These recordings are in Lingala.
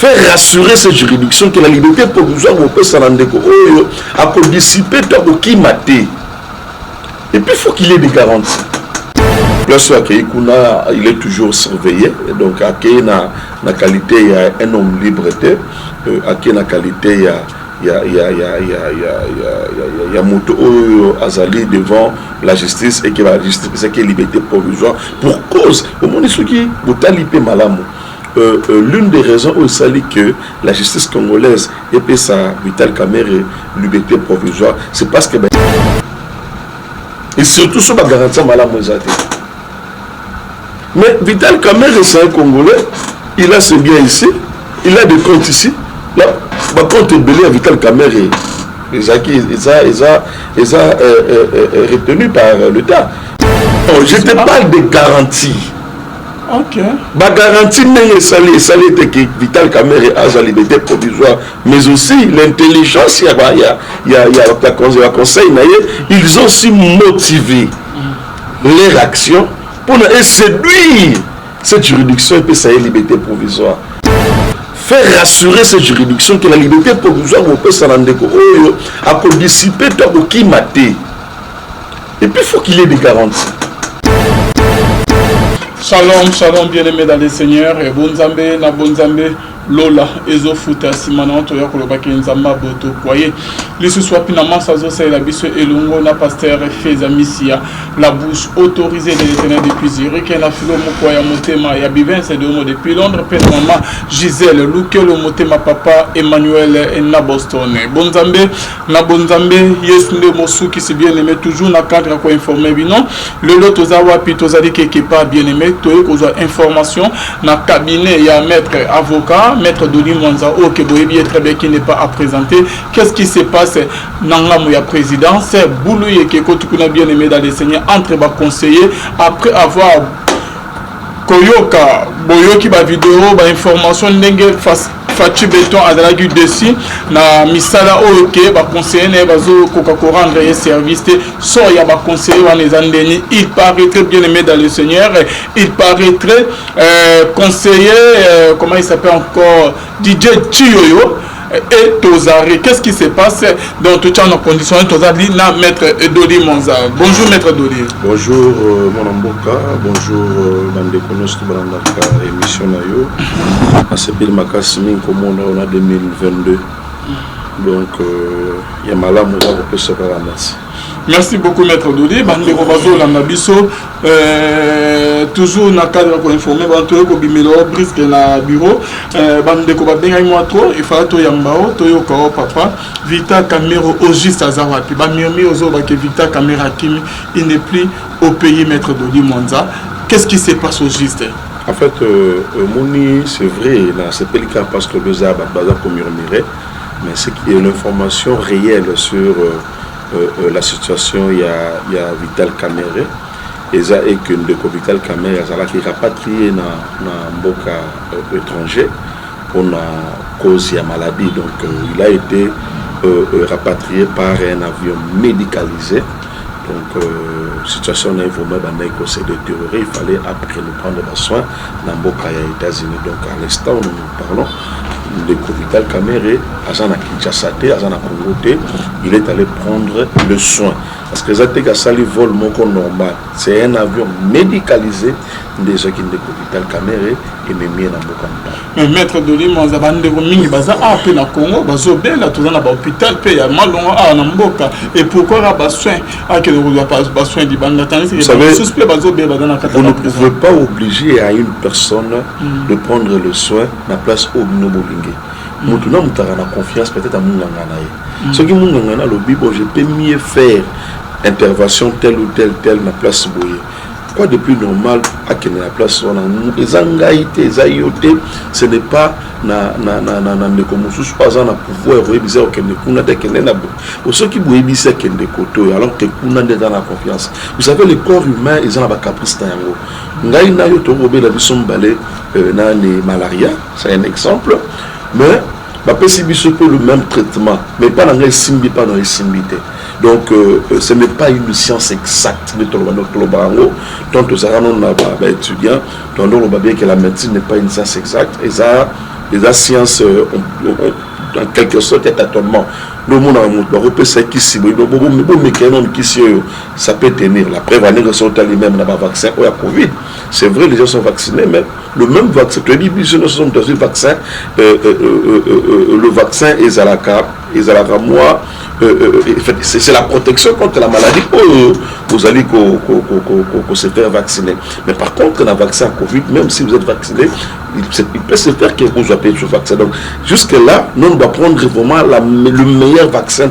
faire rassurer cette juridiction que la liberté provisoire peut s'en rendre compte, à dissiper tout qui maté. Et puis il faut qu'il ait des garanties. Lorsque il est toujours surveillé, donc à la qualité il y a un homme liberté, à la qualité il y a moto azali devant la justice et que la justice c'est liberté provisoire pour cause au monde ce qui botalipé malamu. L'une des raisons où ça dit que la justice congolaise et puis sa Vital Kamerhe liberté provisoire, c'est parce que et surtout sur la garantie malamu zate. Mais Vital Kamerhe c'est un Congolais, il a ses biens ici, il a des comptes ici. Là, par contre, belé à Vital Kamerhe, ils ont retenu par l'État. Je te parle de garantie. Ok. La garantie n'est pas que Vital Kamerhe a la liberté provisoire, mais aussi l'intelligence, il y a le conseil, ils ont aussi motivé leur action pour séduire cette juridiction et puis ça y est liberté provisoire. Faire rassurer cette juridiction que la liberté provisoire peut s'en rendre compte, à dissiper tout qui maté. Et puis il faut qu'il ait des garanties. Shalom, shalom, bien-aimés dans le Seigneur, et bonzambe, na bonzambe, Lola, Ezo Futa, Simana, Toya, Kolobaki, Nzamba, Boto, Koye. L'issue soit finalement, ça c'est la bisse et l'ongo, na pasteur, Feza Missia, la bouche autorisée de l'éternel depuis Zurich, et na philo, Mokoya, Motema, Yabivin, c'est de mots depuis Londres, Père Maman, Gisèle, Luke, le Motema, Papa, Emmanuel, et na Boston. Bonzambe, na bonzambe, yes, le Mossou qui s'est bien aimé, toujours na cadre, quoi informer, non, le lot aux awa, puis aux adikés qui pas bien aimé, toi, qu'on a information, na cabinet, il y a maître avocat, Maître Doli Mwanza, ok, Boyebi est très bien qui n'est pas à présenter. Qu'est-ce qui se passe dans la président? C'est Boulouye qui est bien aimé dans les seigneurs entre les conseillers après avoir Koyoka, Boyoki, vidéo, information, Fachi Béton à la gueule dessus, na misala ok, conseiller ne bazo Coca-Cola rendre service, so ya conseiller wa les andeni, il paraît très bien aimé dans le Seigneur, il paraît très conseiller, comment il s'appelle encore, DJ Chioyo. Et Tozari, qu'est-ce qui se passe dans toutes les conditions? Tozari, na Maître Doli Mwanza. Bonjour Maître Doli. Bonjour mon amboka, bonjour Mandekonos Tubrandaka, émission Nayo. À ce pile Makasmin, comme on a 2022. Donc, il y a malade, on peut se faire merci. Merci beaucoup Maître Doli. Bandeko Bazo Landabiso, toujours dans le cadre pour informer, Bandeko Bimelo, brisque na bureau, Bandeko Babenga moi trop, il faut to yambao, toyo kao papa, Vital Kamerhe au juste Azawati, Bamiomi Ozo Bake Vital Kamerhe Kimi, il n'est plus au pays Maître Doli Mwanza. Qu'est-ce qui se passe au juste? En fait, Mouni, c'est vrai, c'est pas le cas parce que le Zab a murmuré, mais c'est qu'il y a une information réelle sur la situation. Il y a Vital Kamerhe et ça est que de Vital Kamerhe qui est rapatrié dans Mboka étranger pour la cause de la maladie. Donc il a été rapatrié par un avion médicalisé. Donc situation est vraiment c'est détériorée. Il fallait après le prendre soin dans Mboka aux États-Unis. Donc à l'instant où nous parlons de Vital Kamerhe, Azana Kinshasa, Azana Congoté, il est allé prendre le soin. Parce que Zatek Sali vol mon normal. C'est un avion médicalisé des gens qui ne Vital Kamerhe et même bien dans Mboka. Mais Maître Doli Mwanza bande mingi baza a pe na Congo bazo bela tout dans l'hôpital pe ya malongo a na Mboka. Et pourquoi ba soin a que ne doit pas soin di bande vous savez, vous ne pouvez pas obliger à une personne de prendre le soin à la place où nous bolingue. Maintenant, nous avons confiance peut-être à Mungangana. Ce qui Mungangana, le Bible, je peux mieux faire intervention telle ou telle na place boye. Quoi de plus normal à que la place on a les angaïté, ce n'est pas na comme sous pas en pouvoir vous bizarre que ne kuna de que na au ce qui vous ebisa que de koto alors que kuna de dans la confiance. Vous savez le corps humain ils ont la caprice tango. Ngai na yo to robela biso mbalé na les malaria, c'est un exemple. Mais le même traitement, mais pas dans les simbi, pas dans les simbité. Donc, ce n'est pas une science exacte de Tolobarango. Donc, nous avons étudiants, donc nous avons bien que la médecine n'est pas une science exacte. Et ça, les sciences en quelque sorte est tâtonnement. Le monde a ça peut tenir. La preuve année ressortent les mêmes dans le vaccin ou la Covid. C'est vrai, les gens sont vaccinés, mais le même vaccin, tu as dit, nous sommes dans un vaccin, le vaccin est moi, c'est la protection contre la maladie. Vous allez se faire vacciner. Mais par contre, le vaccin Covid, même si vous êtes vacciné, il peut se faire que vous appelez ce vaccin. Donc, jusque-là, nous, on va prendre vraiment le meilleur vaccin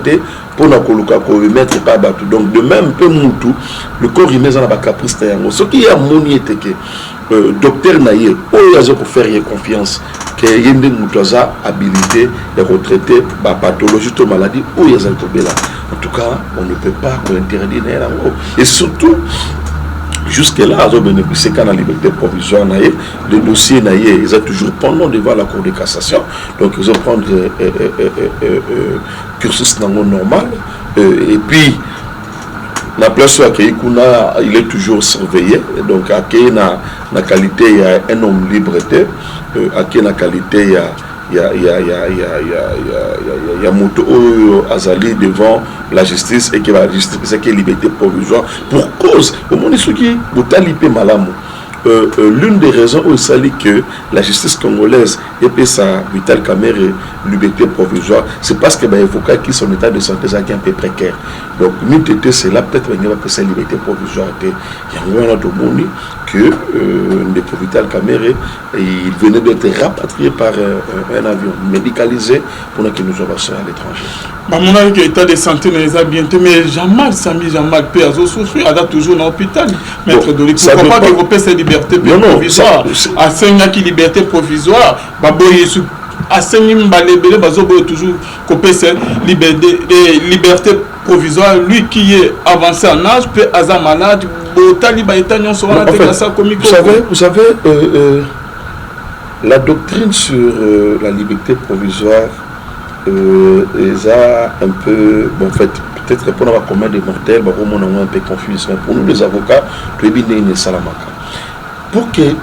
pour nous mettre pas battu. Donc, de même, le corps il met dans la caprice. Ce qui est à mon docteur Naye, il a faire confiance que y a une habilité de retraiter la pathologie de maladie ou il y a en tout cas, on ne peut pas interdire. Et surtout, jusque-là, ils ont bénéficié quand la liberté provisoire, le dossier ils ont toujours pendant devant la Cour de cassation. Donc, ils ont prendre cursus normal. Et puis, la place où il est toujours surveillé. Donc, à la qualité, il y a un homme liberté. À la qualité, il y a moto azali devant la justice et qui va la justice c'est que liberté provisoire pour cause au monde ce qui botalipé malamu. L'une des raisons où il s'agit que la justice congolaise et sa Vital Kamerhe liberté provisoire, c'est parce que l'avocat qui son état de santé est un peu précaire. Donc nous c'est là peut-être qu'il va passer liberté provisoire. Il y a un autre monde que le Vital Kamerhe il venait d'être rapatrié par un avion médicalisé pour qu'il nous envoie à l'étranger. Mon avis, l'état de santé n'est bientôt, mais Jamal Sami Jamal peut souffrir, il a toujours dans l'hôpital. Maître Doli, pourquoi pas développer cette liberté provisoire? À Seignaki liberté provisoire, Baboye à Seignaki Balébélé, Bazoboye toujours couper cette liberté provisoire. Lui qui est avancé en âge, peut être malade, vous savez, la doctrine sur la liberté provisoire ils ont un peu, bon, en fait, peut-être répondre à combien de mortels, on est un peu confus. Mais pour nous, les avocats, pour qu'un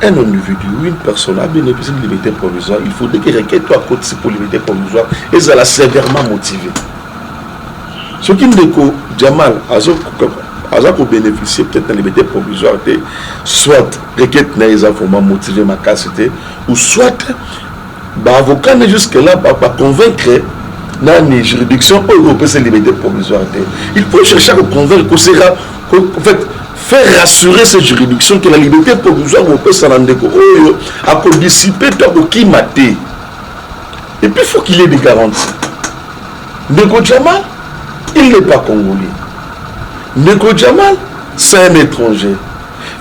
individu ou une personne a bénéficié de liberté provisoire, il faut que requête à côté pour liberté provisoire et ça l'a sévèrement motivé. Ce qui nous dit que Jamal a bénéficié peut-être de la liberté provisoire, soit requête n'a pas motivé ma capacité, ou soit l'avocat n'est jusque-là pas convaincre dans les juridictions européennes de liberté provisoire. Il faut chercher à convaincre en fait, faire rassurer ces juridictions que la liberté provisoire européenne s'en rende compte, à dissiper tout qui maté. Et puis il faut qu'il y ait des garanties. Ndeko Jamal, il n'est pas congolais. Ndeko Jamal, c'est un étranger.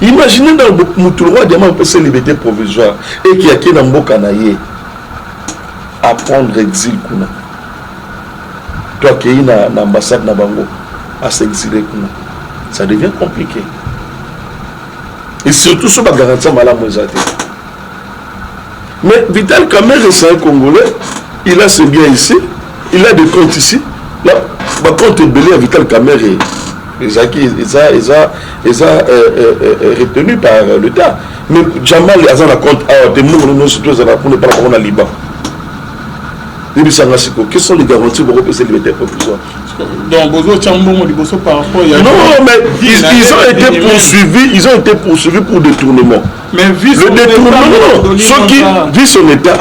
Imaginez dans le Moutouroi, Jamal peut se liberté provisoire et qu'il y a qui dans le Kanaye à prendre exil. Toi qui es dans l'ambassade de Bango à s'exiler, ça devient compliqué. Et surtout, ça va garantir mal à Mozate. Mais Vital Kamerhe, c'est un Congolais, il a ses biens ici, il a des comptes ici. Là, par contre, belé à Vital Kamerhe, ils ont retenu par l'État. Mais Jamal, il a un compte, des mots, pour ne pas avoir un Liban. Quelles sont les garanties pour repasser la liberté provisoire? Non, mais ils ont été poursuivis pour détournement. Mais vu le détournement, ceux qui vivent son état,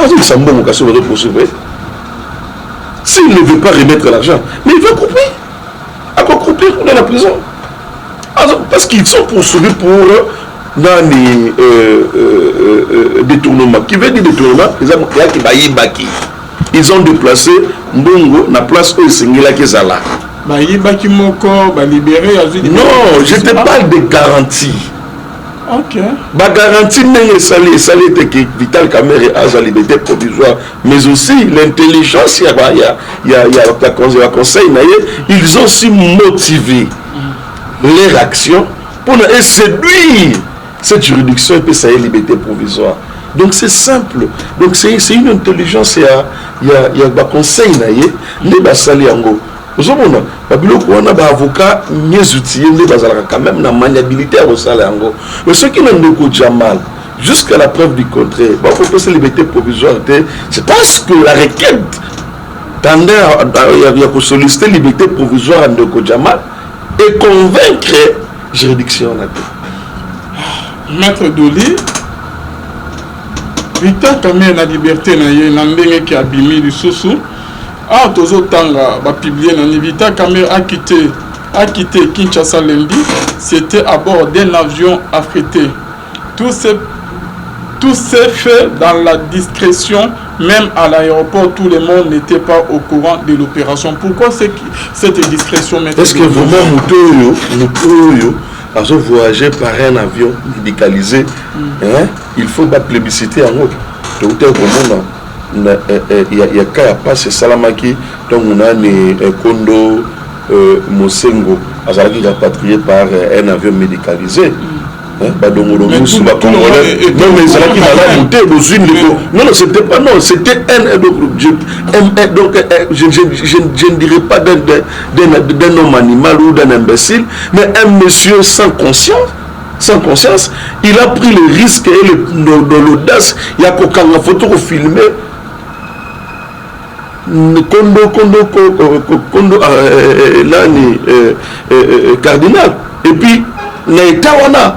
s'il ne veut pas remettre l'argent, mais il va couper. À quoi couper dans la prison? Parce qu'ils sont poursuivis pour dans les détournements. Qui veut dire détournement? Ils ont déplacé Mbongo na place où il y a Kezala. Non, je te parle de garantie. Ok. La garantie n'est que Vital Kamerhe a la liberté provisoire, mais aussi l'intelligence, il y a le conseil, ils ont aussi motivé leur action pour séduire cette juridiction et sa liberté provisoire. Donc c'est simple. Donc c'est une intelligence. Il y a un conseil les basali ango. Vous avez un avocat mieux outillé, quand même la maniabilité à Rossale ango. Mais ceux qui n'ont pas Jamal, jusqu'à la preuve du contraire. Bon, pour que cette liberté provisoire, c'est parce que la requête tendait à solliciter liberté provisoire à Ndeko Djama et convaincre juridiction. Maître Doli, Victor Kamé na liberté na ye na ndenge ki abimi lisusu. Ah, tozo tanga va publier na Victor Kamé a quitté Kinshasa lundi. C'était à bord d'un avion affrété. Tout s'est fait dans la discrétion. Même à l'aéroport, tout le monde n'était pas au courant de l'opération. Pourquoi cette discrétion? Est-ce que vraiment Moutoyo a voyagé par un avion médicalisé? Il faut la plébisciter en haut. Il y a qu'à passer Salamaki, donc on a Kondo Mosengo, qui rapatrié par un avion médicalisé. Non, mais c'était pas, non, c'était donc je ne dirais pas d'un homme animal ou d'un imbécile, mais un monsieur sans conscience, il a pris le risque et l'audace. Il y a qu'aucun photo filmé Kondo cardinal, et puis Naïtawana,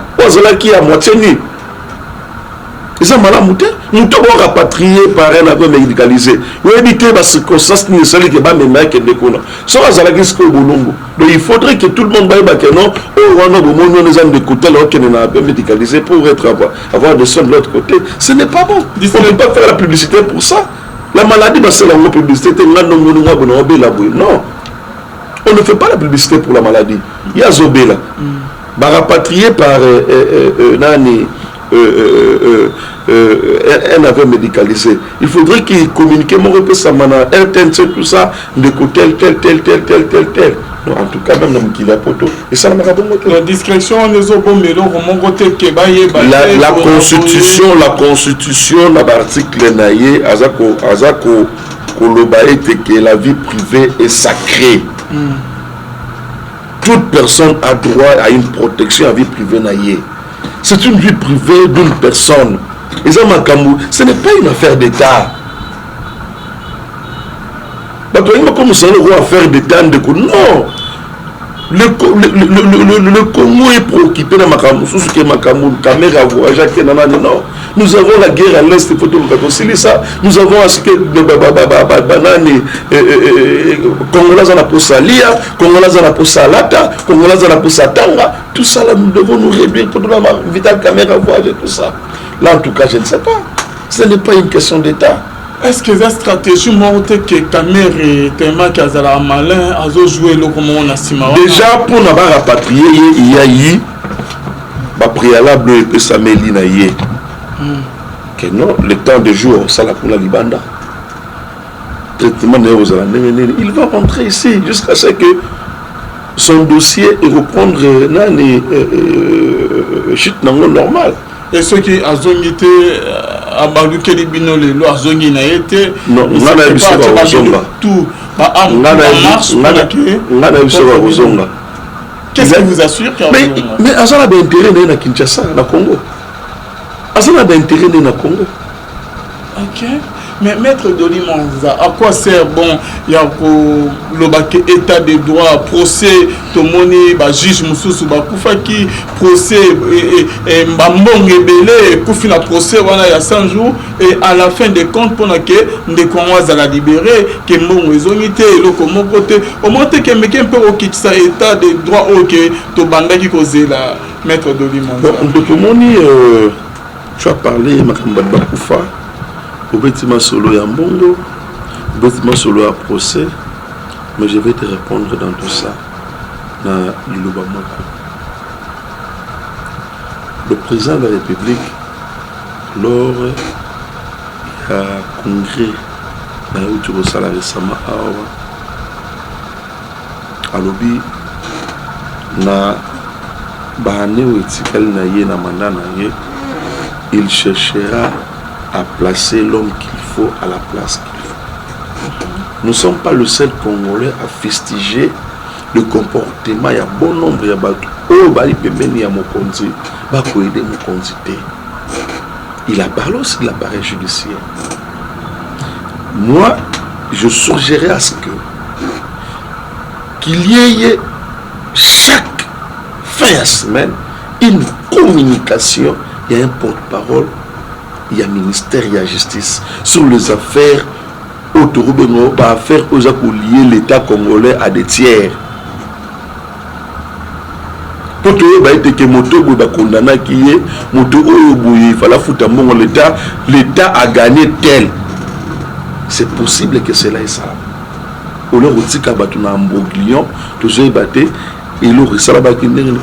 qui a moitié nu. Et ça m'a monté. Nous devons rapatrier par un avion médicalisé. Vous évitez les circonstances nécessaires qui va me mettre des déconnants. Donc il faudrait que tout le monde vaille que non, on a des hommes de côté alors qu'il y a un avion médicalisé pour avoir des soins de l'autre côté. Ce n'est pas bon. On ne peut pas faire la publicité pour ça. La maladie, c'est la publicité. Non. On ne fait pas la publicité pour la maladie. Il y a Zobela. Rapatrié par un avion médicalisé. Il faudrait qu'il communique mon repère samana, tout ça, de côté tel. Non, en tout cas, même dans le poto. Et ça n'a pas bon. La discrétion, la constitution, l'article naïe, Azako, que la vie privée est sacrée. Toute personne a droit à une protection à vie privée naïe. C'est une vie privée d'une personne. Et ça, ce n'est pas une affaire d'État. Comme ça, on va affaire d'État. Non. Le Congo est préoccupé dans Makamou, sous ce que Makamou, caméra voyage, non. Nous avons la guerre à l'est, il faut tout ça. Nous avons à ce que banane, Congolais en pour Salia, Congolais en pour Salata, Congolais en pour Satanga. Tout ça, là, nous devons nous réduire pour la vitale caméra voyage, tout ça. Là, en tout cas, je ne sais pas. Ce n'est pas une question d'État. Est-ce que la stratégie montre que Camer est tellement qu'Azala malin a joué le comment on a simara? Déjà, pour nous rapatrier, il y a eu un préalable et ça mélina yé. Que non, le temps de jour, ça la pour la Libanda. Traitement il va rentrer ici jusqu'à ce que son dossier et reprendre chute normal. Et ceux qui ont été à Baluke Libino, les lois zongi n'a été. Non, on a eu ça à Ozonga. Tout. On a qu'est-ce qui vous assure qu'il y a mais Azana a intérêt dans Kinshasa, dans Congo. Azana a intérêt dans Congo. Ok. Mais maître Doli Manza, à quoi sert bon il y a le état de droit, procès, tout le monde, juge Moussous, Koufaki, procès, Mbambong et Belé, Koufina procès, il y a 100 jours, et à la fin des comptes, pour que les Congolais à la libérer, que mon raisonnité, le comment côté, au moins que quelqu'un peut quitter ça état de droit, ok, tout banda qui cause la maître Doli Manza. Donc, tu as parlé, Makambadba Koufa. Au bâtiment solo et en bongo, au bâtiment solo à procès, mais je vais te répondre dans tout ça. Dans l'Ilubamoko. Le président de la République, lors du congrès dans le Sala récemment à Lobi, na bahane ou etikal na ye na mandat na ye, il cherchera à placer l'homme qu'il faut à la place qu'il faut. Nous ne sommes pas le seul Congolais à fustiger le comportement. Il y a bon nombre de gens qui ont dit que il a parlé aussi de l'appareil judiciaire. Moi, je suggérerais à ce qu'il y ait chaque fin de semaine une communication, il y a un porte-parole, il y a ministère, il y a justice sur les affaires autour affaires aux lier l'État congolais à des tiers. Pour que moto condamné qui est moto il fallait foutre l'État a gagné tel. C'est possible que cela est ça. Au lieu de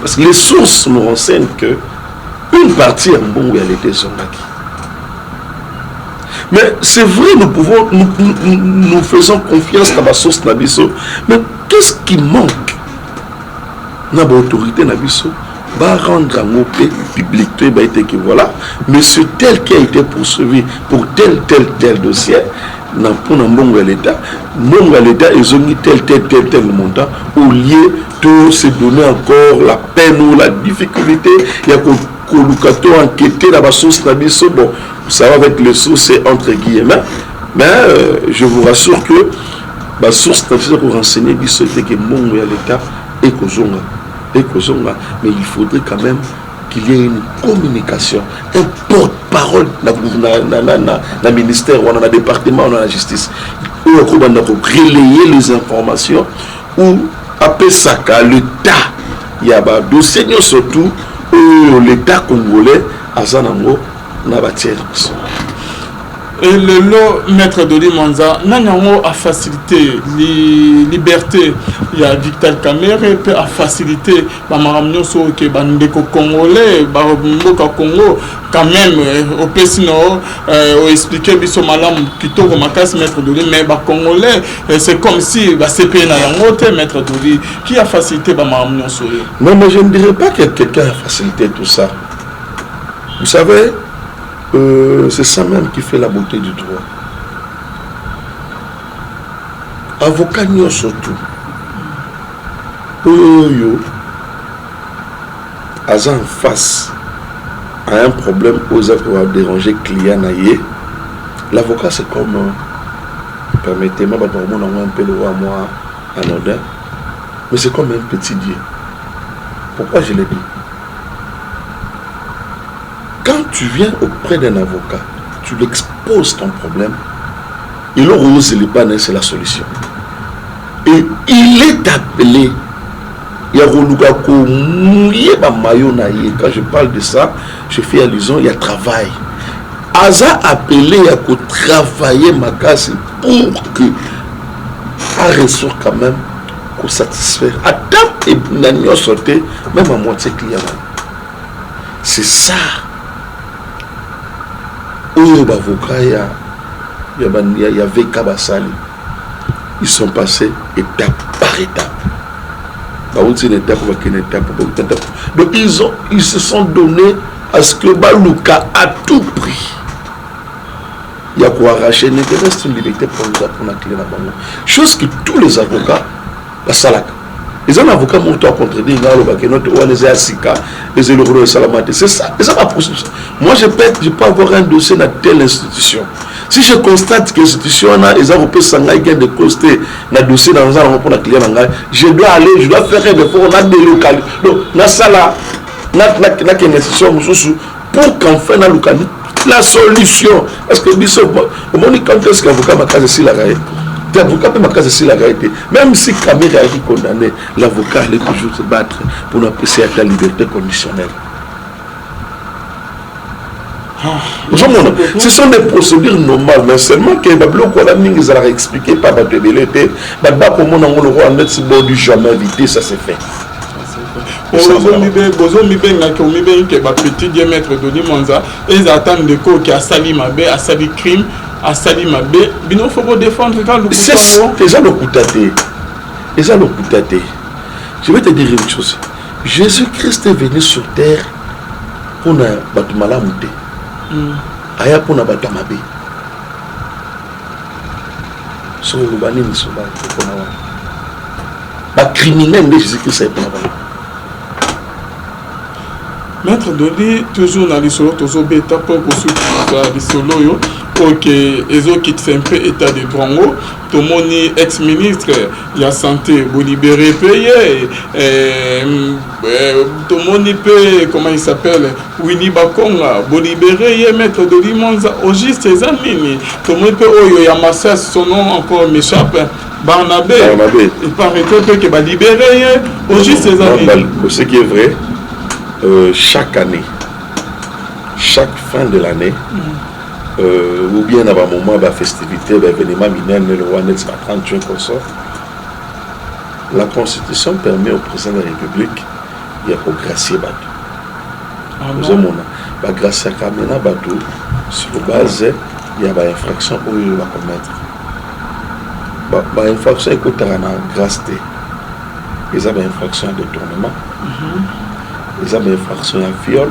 parce que les sources nous renseignent que une partie en bon réalité sont acquis. Mais c'est vrai, nous faisons confiance dans la source Nabiso. Mais qu'est-ce qui manque dans l'autorité Nabiso va rendre un OP public que voilà, monsieur tel qui a été poursuivi pour tel dossier, n'a pas un bon l'État, ils ont mis tel montant, au lieu de se donner encore la peine ou la difficulté, il y a qu'on enquêter dans la source Nabiso. Bon, ça va avec les sources entre guillemets, mais je vous rassure que la source Nabiso pour renseigner c'était que mon l'État est Kozonga. Mais il faudrait quand même qu'il y ait une communication, un porte-parole dans le ministère, dans le département, dans la justice, où on va relayer les informations, où après ça, l'État, il y a des dossiers surtout, où l'État congolais, à Zanango, n'a pas tiré. Et le lot maître Doli Manza nanyango a facilité les libertés. Il y a Victor Kamere peut a facilité ba maramnyo so ke bandeko congolais ba mboka Congo quand même au pesino au expliquer biso malam kitoko makasi maître Doli mais ba congolais c'est comme si ba CP na yango te maître Doli qui a facilité ba maramnyo so. Non, mais je ne dirais pas que quelqu'un a facilité tout ça. Vous savez, c'est ça même qui fait la beauté du droit. Avocat surtout. En face à un problème aux va déranger client naïe. L'avocat c'est comme permettez-moi un peu de voir moi anodin, mais c'est comme un petit dieu. Pourquoi je l'ai dit? Quand tu viens auprès d'un avocat, tu l'exposes ton problème, il ose les pannes, c'est la solution. Et il est appelé, il y a quand je parle de ça, je fais allusion, il y a travail. Aza appelé à travailler ma casse pour que à ressort quand même qu'on satisfaire. À temps et n'ayons sauté, même à moitié client. C'est ça. Avocat, il y avait Kabasali. Ils sont passés étape par étape. Donc ils se sont donnés à ce que Balouka à tout prix. Il y a quoi arracher, il reste une liberté pour la clé là-bas. Chose que tous les avocats, la salaka. Les avocats m'ont contredit, c'est ça, la procédure. Moi, je peux avoir un dossier dans telle institution. Si je constate que l'institution a des de coster dans le dossier dans un rapport client, je dois aller, je dois faire un effort, on a délocalisé. Donc, dans ça là, on a une institution pour qu'en fait, la solution. Parce que, au moment quand est-ce qu'avocat m'a casé ici la réalité? L'avocat peut m'accaser si la réalité. Même si Kamere a été condamné, l'avocat allait toujours se battre pour apprécier la liberté conditionnelle. Ce sont des procédures normales, mais seulement que ils ont expliqué par la TBLT, jamais évité, ça s'est fait. Petit diamètre de Manza, ils attendent des cours qui a sali Mabé, a sali crime, a sali Mabé. Il faut défendre c'est déjà le coutaté. Je vais te dire une chose. Jésus-Christ est venu sur terre pour ne pas te malamuter. Aya pour ne pas te mabé. Sur le banni, nous sommes criminel de Jésus-Christ est pour Maître Doli, toujours dans les solos, toujours bêta pour les solos, ok, ils ont quitté un peu état de droit. Tout le monde ex-ministre, il y a santé, vous libérez payé, tout le monde peut, comment il s'appelle, Winnie Bakonga, vous libérez, Maître Doli Monza, au juste les amis, tout le monde peut, il y a Massa, son nom encore m'échappe, Barnabé, il paraît que va libérer, au juste les amis. Ce qui est vrai, chaque année, chaque fin de l'année, ou bien à un moment de festivité, événement mineur, le roi net 38 consort, la Constitution permet au président de la République de gracier Batou. Nous avons gracier Kamena Batou sur base il y a une infraction où il va commettre. L'infraction est côté en grâce de. Ils ont une infraction de détournement. Ils ont une infraction à viol.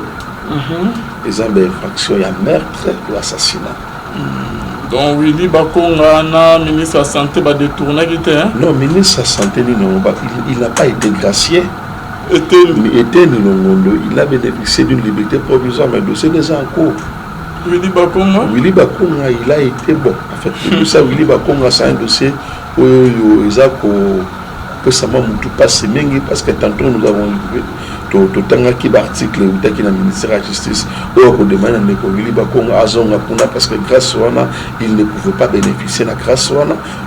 Ils ont une infraction à meurtre ou assassinat. Donc, Willy Bakonga, ministre de la Santé, va détourner. Non, ministre de la Santé, il n'a pas été gracié. Il a bénéficié d'une liberté provisoire, mais le dossier n'est en cours. Willy Bakonga, il a été bon. En fait, tout ça, Willy Bakonga, c'est un dossier où il a que ça m'a tout passé, parce que tantôt nous avons tout article où il y a le ministère de la Justice où on demande à Willy Bakonga parce que grâce à ça, il ne pouvait pas bénéficier de la grâce.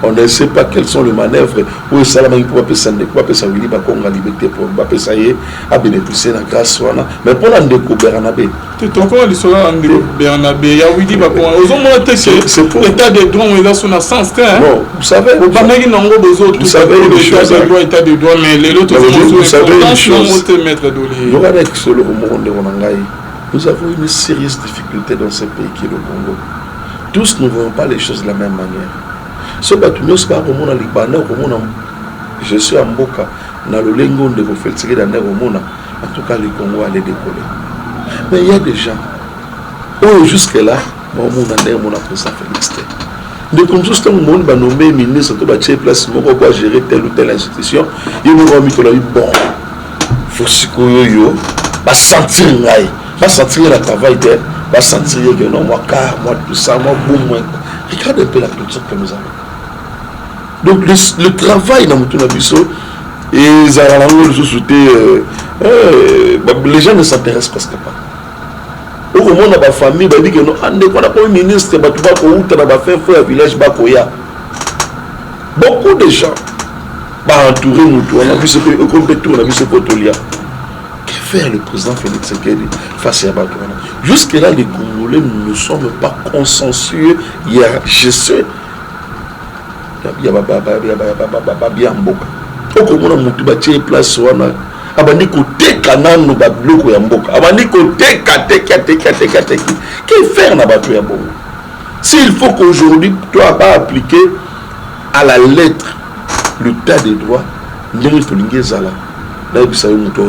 On ne sait pas quelles sont les manœuvres où ça Willy Bakonga liberté pour à bénéficier de la grâce. Mais pour la découvrir Bernabé. C'est encore l'histoire de Bernabé. Il y a Willy Bakonga. C'est pour l'état de droit où il a son sens. Non, vous savez. Vous savez une chose. Vous savez une chose. Nous avons une sérieuse difficulté dans ce pays qui est le Congo. Tous ne voyons pas les choses de la même manière. Ce bâtiment, je suis à Mboka, dans le Lengo de Gofelsiri dans en tout cas, le Congo allait décoller. Mais il y a des gens, jusque-là, on a président Félix. De comme ça, tout le monde va nommer ministre, tout va place, pour gérer telle ou telle institution. Il nous va mettre là, bon, il faut va sentir le travail d'elle, va sentir que non, moi, car, moi, tout ça, moi, bon, moi. Regarde un peu la culture que nous avons. Donc, le travail dans notre biseau, et les gens ne s'intéressent presque pas. Au moment où la famille a dit que non, on n'a pas un ministre qui va faire un village. Beaucoup de gens vont entourer nous. On a vu ce que on a vu ce potolia. Que faire le président Félix Tshisekedi face à Batouana? Jusque-là, les Congolais ne sommes pas consensueux. Je sais. Il y a bien mboka. Au moment où on a place, abandi koteka nanu babiloko ya mboka abandi koteka teka que faire na bato ya bongo? S'il faut qu'aujourd'hui toi pas appliquer à la lettre l'état des droits ndenge tolingi ezala na bisa muto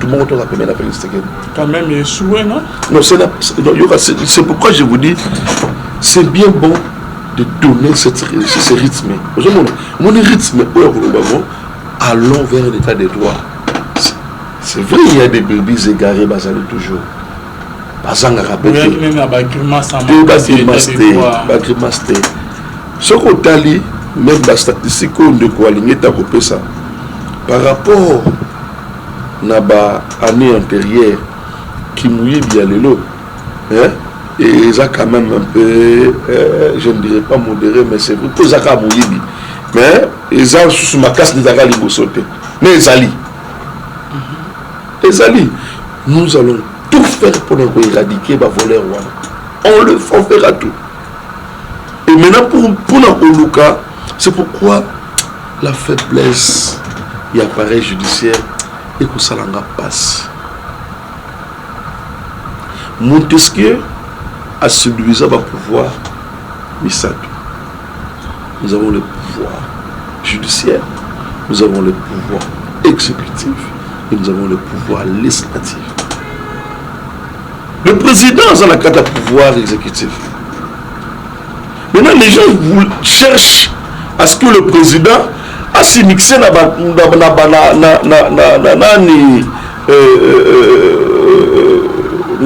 moko to la la Félix Tshisekedi quand même échoué non c'est pourquoi je vous dis c'est bien bon de donner ce rythme. Mon rythme allons vers l'état des droits. C'est vrai, il y a des bébés égarés, basés toujours. Bazanga rappelé. Ce qu'on t'a dit, même la statistique, on de quoi aligner ta copie ça. Par rapport à l'année antérieure, qui mouillait bien les lots, et ils ont quand même un peu, je ne dirais pas modéré, mais c'est vrai, ils ont mouillé. Mais ils ont sous ma casse, ils ont sauté. Mais ils allaient. Les alliés, nous allons tout faire pour éradiquer les voleurs. On fera tout. Et maintenant, pour nous, c'est pourquoi la faiblesse et l'appareil judiciaire et que ça passe. Montesquieu a séduisé le pouvoir Misato. Nous avons le pouvoir judiciaire, nous avons le pouvoir exécutif. Et nous avons le pouvoir législatif. Le président a la carte de pouvoir exécutif. Maintenant, les gens cherchent à ce que le président a s'immiscé dans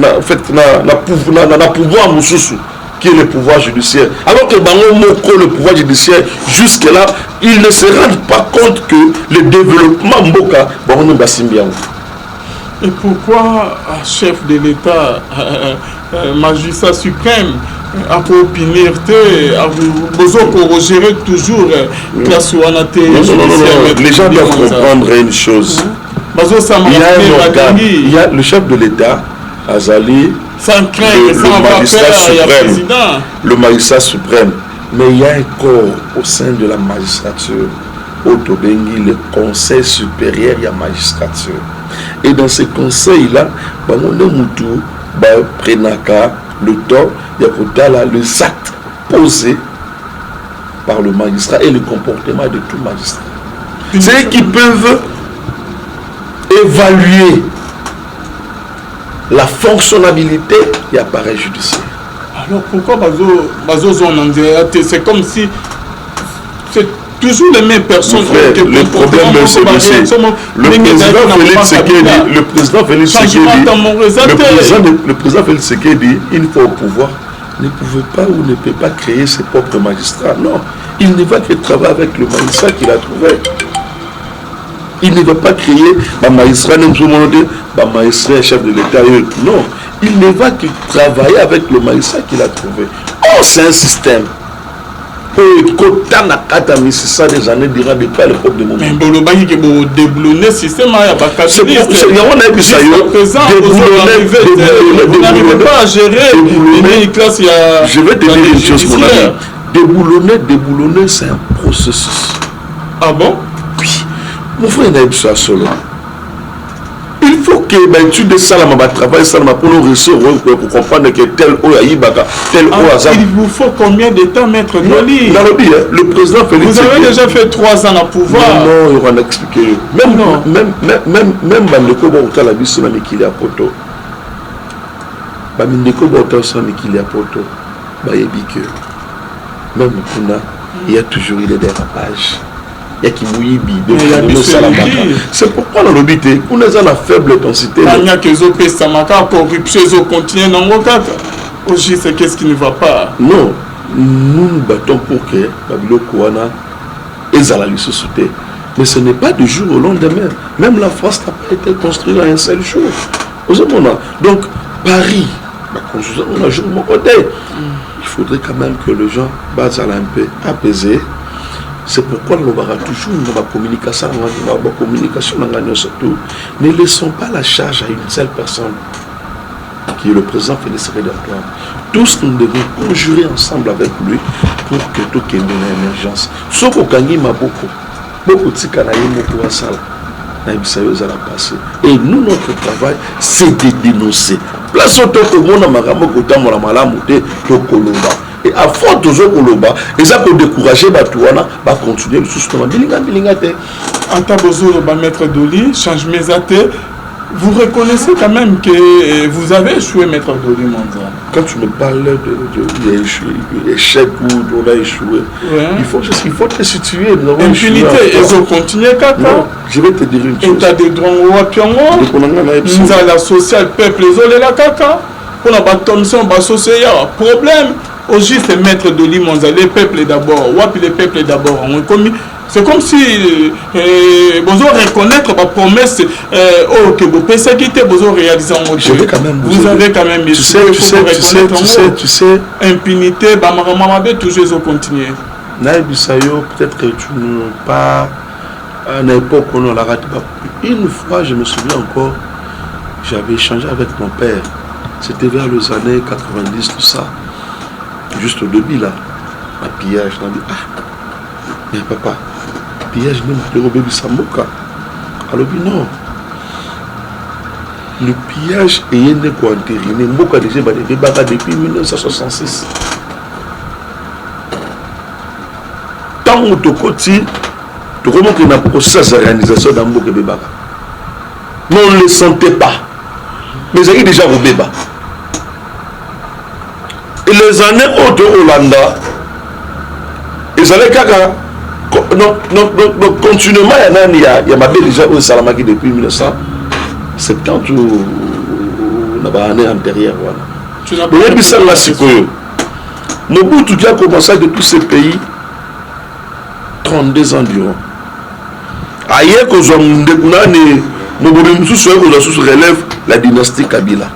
en fait, pouvoir Moussoussou, qui est le pouvoir judiciaire. Alors que Bango Moko, le pouvoir judiciaire, jusque-là, ils ne se rendent pas compte que le développement Mboka, Bango Bassimbian. Et pourquoi, chef de l'État, magistrat suprême, à opiner, à vous gérer toujours classe ou non, les gens doivent comprendre une chose. Il y a le chef de l'État, Azali, sans crainte, sans magistrat suprême, le magistrat suprême. Mais il y a un corps au sein de la magistrature, Otobengi, le conseil supérieur de la magistrature. Et dans ce conseil-là, Prenaka, le temps, il y a les actes posés par le magistrat et le comportement de tout magistrat. C'est eux qui peuvent évaluer la fonctionnalité de l'appareil judiciaire. Alors pourquoi c'est comme si c'est toujours les mêmes personnes. Frère, le problème de celui-ci, le président Félix Tshisekedi, une fois au pouvoir, ne pouvait pas ou ne peut pas créer ses propres magistrats. Non, il ne va que travailler avec le magistrat qu'il a trouvé. Il ne va pas créer un magistrat, un magistrat chef de l'État. Non, il ne va que travailler avec le magistrat qu'il a trouvé. Oh, c'est un système. Ça des années durant des cas le peuple de moment. Mais vous déboulonnez système à c'est vous n'arrivez pas à gérer une classe. Je vais te dire une chose, mon ami. Déboulonner, c'est un processus. Ah bon? Oui. Mon frère n'a pas solo. Il faut que tu de salama travail salama pour nous réussir pour comprendre que tel ou aïbaka tel ou azam. Il vous faut combien de temps, maître Doli? Le président Félix. Vous avez déjà fait 3 ans à pouvoir. Non, il va en expliquer. Même Bandeko Bauta la biso na mikili à poto. Bandeko Bauta sa mikili à poto. Ba yebike. Même kuna il y a toujours eu des dérapages. C'est pourquoi dans l'obité, on est à la faible intensité. Qu'est-ce qui ne va pas? Non, nous nous battons pour que Babilo Kouana ait la société. Mais ce n'est pas du jour au lendemain. Même la France n'a pas été construite en un seul jour. Donc, Paris, on a joué de mon côté. Il faudrait quand même que les gens basent un peu apaisés. C'est pourquoi nous avons toujours une communication, surtout. Ne laissons pas la charge à une seule personne, qui est le président Félix Tshisekedi. Tous nous devons conjurer ensemble avec lui pour que tout ait une émergence. Sauf au Kangi Maboko, beaucoup de Sikanaïmo pour ça. Et nous, notre travail, c'est de dénoncer. Place au Tokomona Maramoko Tamola Malamoute, Tokolomba. Et à force de Zokoloba, ils ont découragé Batouana, va continuer le soutien. Anta Bozo, maître Doli, change mes athées. Vous reconnaissez quand même que vous avez échoué, maître Doli Monza. Quand tu me parles d'échec où on a échoué, il faut te situer. Impunité, ils ont continué, Kaka. Je vais te dire une chose. État de droit, nous avons la sociale, peuple, ils ont la Kaka. Pour la commission, il y a un problème. Au juste maître de l'Imonza, les peuples d'abord. Wapi les peuples d'abord. C'est comme si vous reconnaître ma promesse que vous pensez quitter, vous réalisez en mode. Vous avez quand même tu sais, impunité, toujours continuer. Naïbisayo, peut-être que tu n'as pas à une époque où on l'a raté. Une fois, je me souviens encore, j'avais échangé avec mon père. C'était vers les années 90, tout ça. Juste au début, là, un pillage. On a dit, mais papa, pillage même pour le bébé Samboka. Alors, non. Le pillage est né pour entériner. Mboka déjà depuis 1966. Tant que tu côté, tu remontes qu'il y a un processus de réalisation dans Mboka Bébaka. Mais on ne le sentait pas. Mais il y a déjà au Béba. Et les années hautes de Hollanda, ils allaient caca. Donc, continuellement, il y a déjà au Salamaki depuis 1970 ou année antérieure. Tu n'as pas dit ça là, Mobutu qui a commencé de tous ces pays 32 ans durant. Ailleurs que je relève la dynastie Kabila.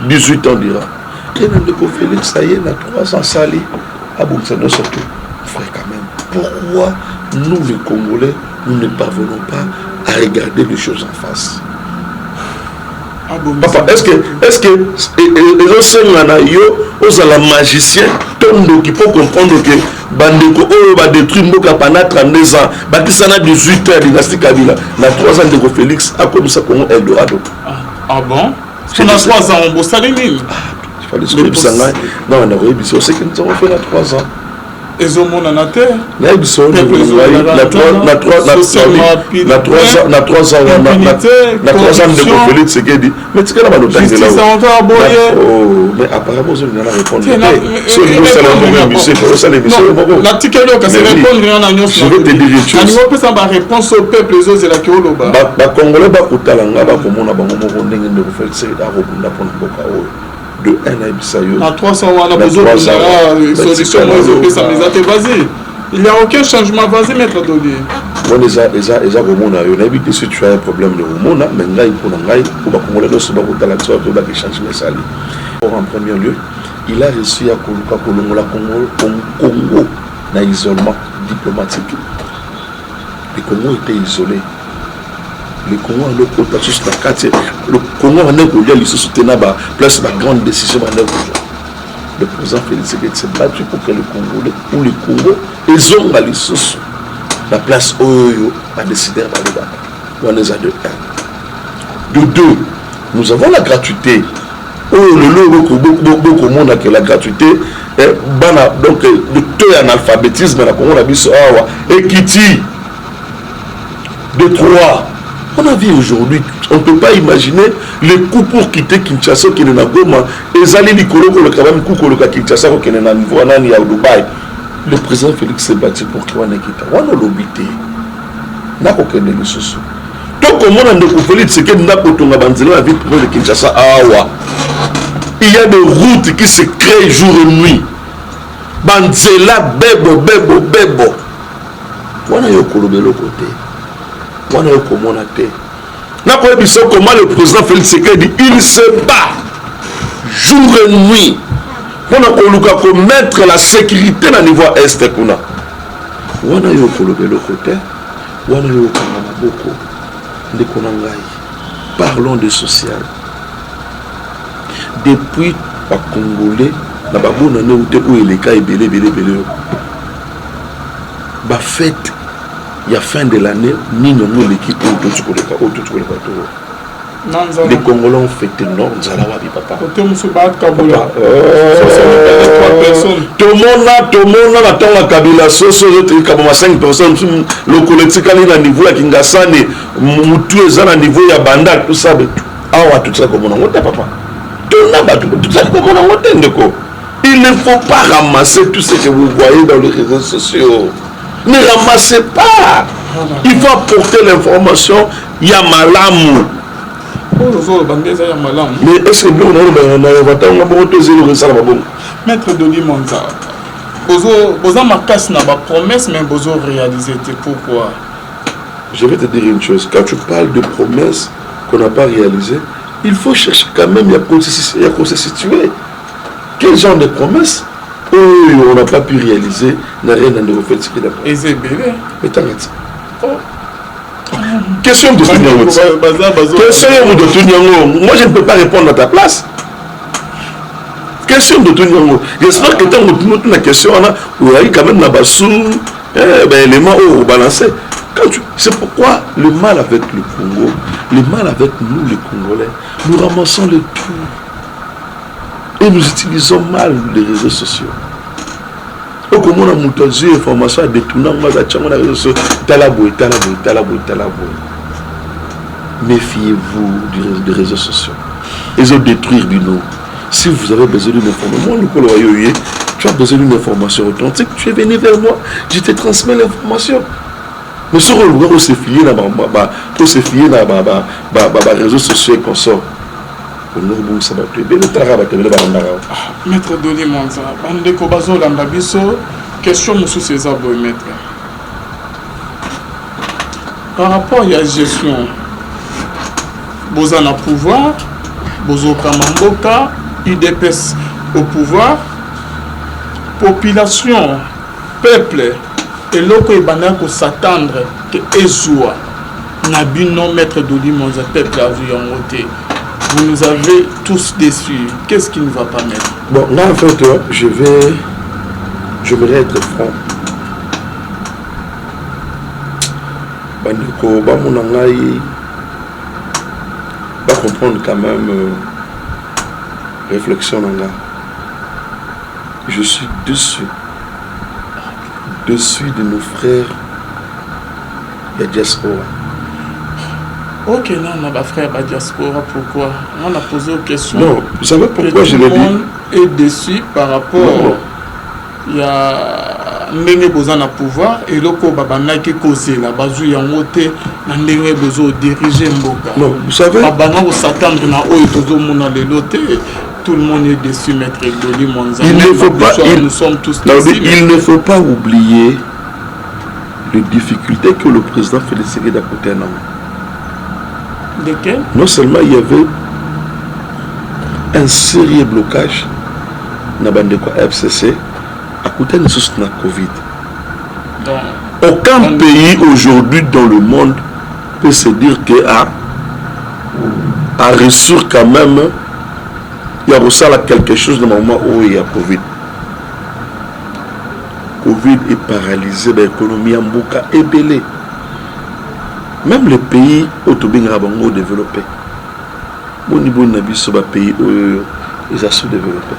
18 ans durant. Et Ndeko Félix, ça y est, il a 3 ans salé. Ah bon, c'est notre surtout. Frère, quand même, pourquoi nous, les Congolais, nous ne parvenons pas à regarder les choses en face? Papa, est-ce que les anciens la magicien qui peut comprendre que Bandeko va détruire Mboka pendant 32 ans, Bakisana 18 ans, dynastie Kabila, na 3 ans de Félix, a comme ça comme Eldorado. Ah bon? On a 3 ans, on bosse à l'émile. Il fallait se dire non, on a réussi, on sait que nous avons fait la 3 ans. Et zo mona na terre. Na 3 ans de Félix c'est qui dit mais tu connais pas l'autre là. Mais apparemment je n'ai pas répondu. C'est le la ticket là c'est répondre rien à nous. Je vais te dire une chose. Ani peut ça ba réponse au peuple les autres la ki oloba. Ba congolais ba kotalanga ba komona bango moko ndenge de Félix c'est da robunda pour mboka oyo. De 1 à Ibisayo. À 300, on a besoin de solution. Vas-y. Il n'y a aucun changement. Vas-y, maître Doli. On les a évité si tu as un problème de hormones, mais il faut en premier lieu, il a réussi à Congo dans l'isolement diplomatique. Le Congo était isolé. Le Congo a le Congo a soutenu la place de la grande décision. Le président Félix Tshisekedi s'est battu pour que le Congo, ils ont la place où a décidé on les a de 1. De 2, nous avons la gratuité. Beaucoup de monde a que la gratuité. Donc, le taux d'analphabétisme, et Kiti. De 3. On a vu aujourd'hui, on ne peut pas imaginer les coûts pour quitter Kinshasa qui est dans Goma. Et Zali Likolo, quand même, coup que Kinshasa qui est dans Dubaï. Le président Félix s'est battu pour qu'il y ait un équité. On a l'obité. On a aucun de nous. Donc, comme on a dit que Félix, c'est qu'il y a la vie pour le Kinshasa. Il y a des routes qui se créent jour et nuit. Banzela, bebo. On a eu le côté. Comment le président Félix Tshisekedi il se bat jour et nuit pour mettre la sécurité au niveau est. Parlons de social. Depuis les Congolais, la fête. Il y a fin de l'année, ni nous l'équipe les Congolais ont fêté non, Zalawabi papa. Tout le monde a Kabila, 5 personnes, le collectif à niveau à Kingasane, Moutou est à niveau à Banda, tout ça, tout ça comme on a papa. Tout ça comme on a il ne faut pas ramasser tout ce que vous voyez dans les réseaux sociaux. Ne ramassez pas. Il faut apporter l'information. Il y a malamou. Mais est-ce que nous Maître Doli Monza, vous avez ma casse n'a pas promesse, mais vous avez réalisé. Pourquoi? Je vais te dire une chose. Quand tu parles de promesses qu'on n'a pas réalisées, il faut chercher quand même à se situer. Quel genre de promesses on n'a pas pu réaliser, n'a rien à nous faire ce qu'il a fait. Et c'est bébé. Mais t'arrêtes. Question de Tunyango. Question de Tunyango. Moi, je ne peux pas répondre à ta place. Question de Tunyango. J'espère que tant que tu as une question, on a eu quand même la bassou, élément au balancé. C'est pourquoi le mal avec le Congo, le mal avec nous, les Congolais, nous ramassons le tout. Et nous utilisons mal les réseaux sociaux. Au comment on a monté des informations à détourner, on a les réseaux sociaux. Talaboui. Méfiez-vous des réseaux sociaux. Ils ont détruire du nom. Si vous avez besoin d'une information, tu as besoin d'une information authentique, tu es venu vers moi, je te transmets l'information. Mais sur le lugar, on s'est fié dans les réseaux sociaux et qu'on sort. Maître Doli Monza, Bandeko Bazo Landabiso, question Moussou César Boy, maître. Par rapport à la gestion, vous en avez pouvoir, vous avez Kamamboka, IDPS au pouvoir, population, peuple, et l'autre est s'attendre que Ezoua, Nabino, maître Doli Monza, peuple a vu en côté. Vous nous avez tous déçus. Qu'est-ce qui ne va pas, mettre? Bon, là, en fait, j'aimerais être franc. Bandeko, Bamounangaï, va comprendre quand même réflexion nanga. Je suis dessus de nos frères de diaspora. Ok, non, on a frère à diaspora, pourquoi? On a posé une question. Non, vous savez pourquoi je l'ai dit? Tout le monde est déçu par rapport. Il y a Ndenge Bozan à pouvoir et le Babana qui cause la bazou y a monté, Ndenge Bozo diriger Mboka. Non, vous savez. Babana au s'attendre na o et tout le monde a les lotés. Tout le monde est déçu, maître Doli Monza. Il ne faut pas. Nous sommes tous déçus. Il ne faut pas oublier les difficultés que le président Félix Tshisekedi a côté un homme. Desquels? Non seulement il y avait un sérieux blocage dans le FCC à côté de la Covid. Aucun pays aujourd'hui dans le monde peut se dire qu'il a reçu quand même, il y a reçu quelque chose dans le moment où il y a Covid. Covid est paralysé, l'économie en Mboka est belée. Même les pays autobingrabango développés, au niveau de la pays où ils sont sous-développés.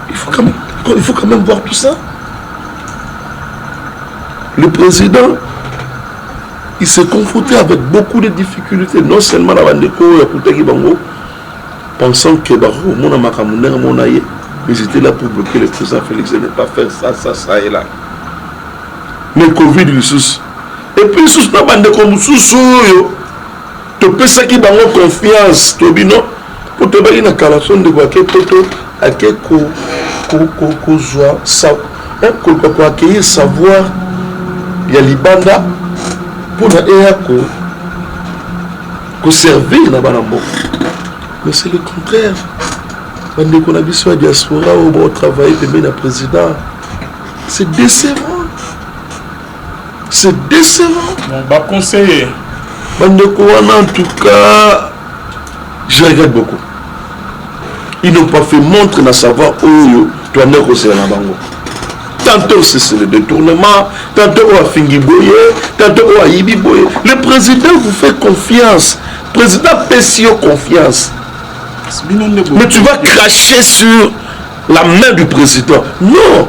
Il faut quand même voir tout ça. Le président, il s'est confronté avec beaucoup de difficultés, non seulement la Bandeko et Bango, pensant que ils étaient là pour bloquer le président Félix et ne pas faire ça et là. Mais Covid, il sous. Et puis, sous la bande comme sous tu peux ça qui dans confiance, Tobino, pour te donner une calation de quoi que poto, à quel accueillir savoir, il y a l'Ibanda pour servir là-bas. Mais c'est le contraire. Bande qu'on a vu sur la diaspora où on travaille, puis le président, c'est décevant. C'est décevant. On va conseiller. En tout cas, je regrette beaucoup. Ils n'ont pas fait montre de savoir où tu as négocié la banque. Tantôt c'est le détournement, tantôt on a Fingi Boye, tantôt on a Yibi Boye. Le président vous fait confiance. Le président Pessio confiance. Mais tu vas cracher sur la main du président. Non.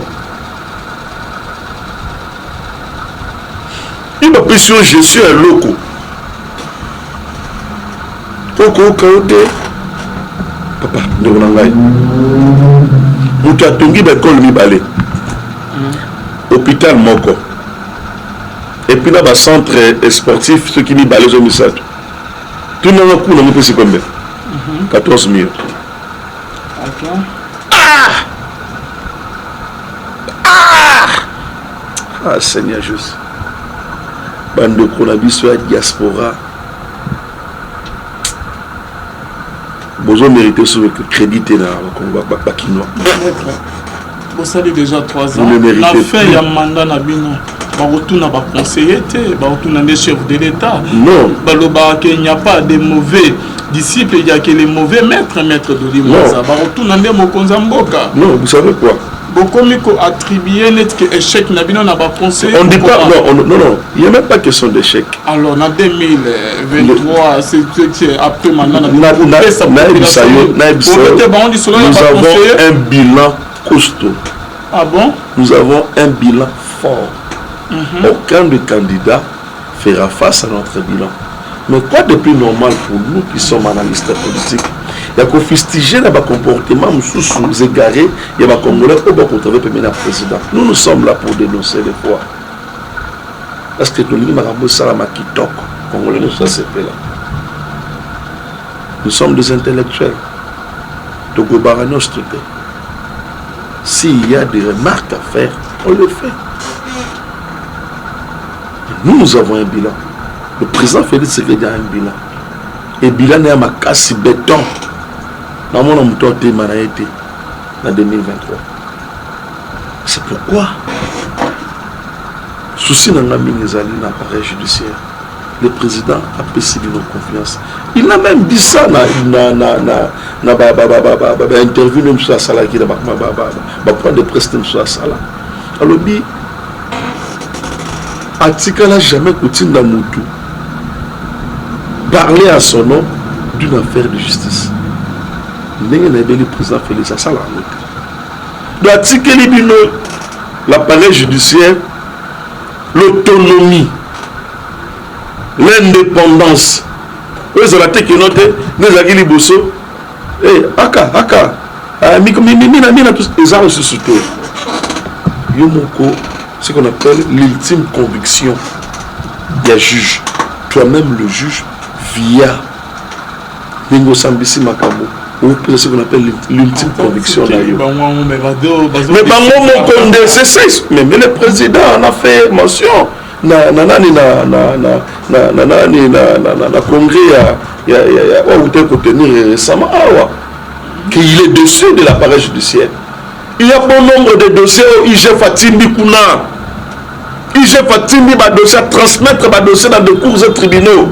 Il m'a pris sur je suis un loco. Papa, nous tu as tongi l'école Mibale. Hôpital Moko. Et puis là, le centre sportif, ce qui Mibale, ils ont mis ça. Tout le monde a mis c'est combien? 14 000. Ah, Seigneur Jésus. Bande Konabi sur la diaspora. Besoin mériter sur le crédit dans le Bakinois. Vous savez déjà 3 ans. Vous le méritez. La fait, il y a un mandat Nabino. Barotouna va conseiller, Barotouna des chefs de l'État. Non. Il n'y a pas de mauvais disciples, il y a que les mauvais maîtres de l'Imosa. Barotouna des Mokonzamboka. Non, vous savez quoi? Bokomiko attribué net échec Nabino n'a pas conseillé. On ne dit pas, non, il n'y a même pas question d'échec. Alors, en 2023, c'est après maintenant, nous avons un bilan costaud. Ah bon? Nous avons un bilan fort. Aucun des candidats fera face à notre bilan. Mais quoi de plus normal pour nous qui sommes analystes politiques? Il y a qu'au fustiger le comportement sous égaré, il y a des Congolais qui vont contrôler le président. Nous sommes là pour dénoncer les fois. Parce que nous avons ça qui toque. Congolais, nous ça c'est fait là. Nous sommes des intellectuels. Donc, au Baranos, tout est. S'il y a des remarques à faire, on le fait. Nous avons un bilan. Le président Félix Tshisekedi a un bilan. Et le bilan est à ma casse béton. Dans mon homme, toi, tu es été en 2023. C'est pourquoi, souci dans l'appareil judiciaire, le président a perçu nos confiance. Il a même dit ça dans l'interview de M. Assala qui va prendre des presse de M. Assala. Alors, Atika n'a jamais continué dans Moutou parler à son nom d'une affaire de justice. Le président Félix Assala. Donc, Atika Libino, l'appareil judiciaire, l'autonomie, l'indépendance. Vous avez été noté, nous avons dit Bosso, Aka, ils ont reçu surtout. Yomoko, ce qu'on appelle l'ultime conviction des juges. Toi-même, le juge, via Ningo Sambisi Makamo, ou ce qu'on appelle l'ultime conviction. Mais le président en a fait mention. Na congrès où tenir récemment qu'il est dessus de l'appareil judiciaire. Il y a bon nombre de dossiers au IG Fatimi Kuna. IG Fatimi va dossier à transmettre va dossier dans des cours et tribunaux.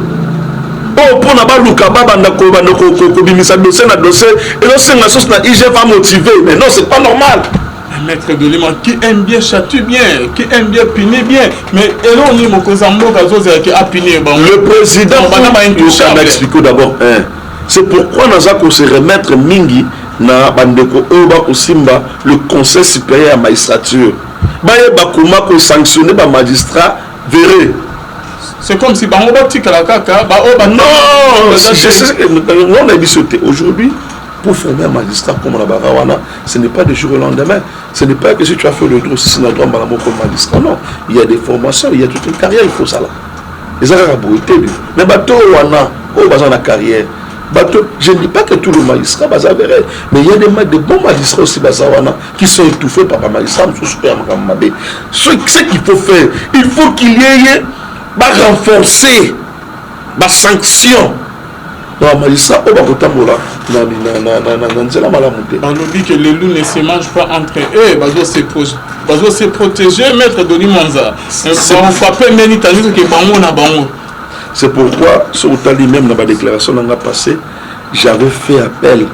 Oh pour n'avoir Lukaba bandako bimisa dossier na dossier et non c'est la chose na IG va motiver mais non c'est pas normal. Maître de Lima qui aime bien châtie bien, qui aime bien punir bien, mais on dit qui a puni. Le président, il m'a expliqué d'abord. C'est pourquoi nous avons se remettre Mingi na bandeko Oba Osimba, le conseil supérieur à la magistrature. Baye Bakuma ko sanctionner ba magistrat verré. C'est comme si Bangoba Tikala Kaka, non, on a dit aujourd'hui. Pour former un magistrat comme la Barawana, ce n'est pas du jour au lendemain. Ce n'est pas que si tu as fait le droit, si c'est un droit comme magistrat. Non, il y a des formations, il y a toute une carrière, il faut ça là. Les arabes mais bateau wana, oh bazan la carrière. Bateau, je ne dis pas que tous les magistrats bazavérés, mais il y a des bons magistrats aussi bazawana qui sont étouffés par un magistrat. Ce qu'il faut faire, il faut qu'il y ait renforcer la sanction. Non, magistrat, on va voter pour là. On dit que les loups ne se mangent pas entre eux. Ils doivent se protéger, maître Doni Manza. C'est pourquoi, sur même dans ma déclaration passée, j'avais fait appel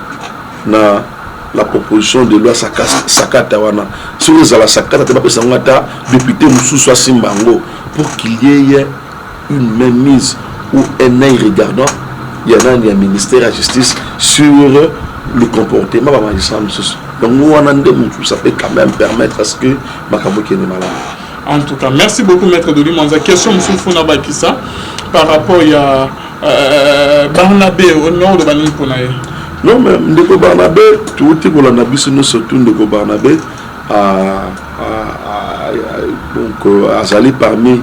à la proposition de loi Sakatawana. Sur les Sakata, député Moussou Simbango, pour qu'il y ait une mainmise ou un œil regardant. Il y a un ministère de la justice sur le comportement de magistrat. Donc, ça peut quand même permettre à ce que Makamouki est malade. En tout cas, merci beaucoup, maître Doli Manza. Question, M. Founabakissa, par rapport à Barnabé au nord de Bani Pounaye. Non, mais Ndeko Barnabé, tout le monde a vu surtout Ndeko Barnabé, donc, Azali parmi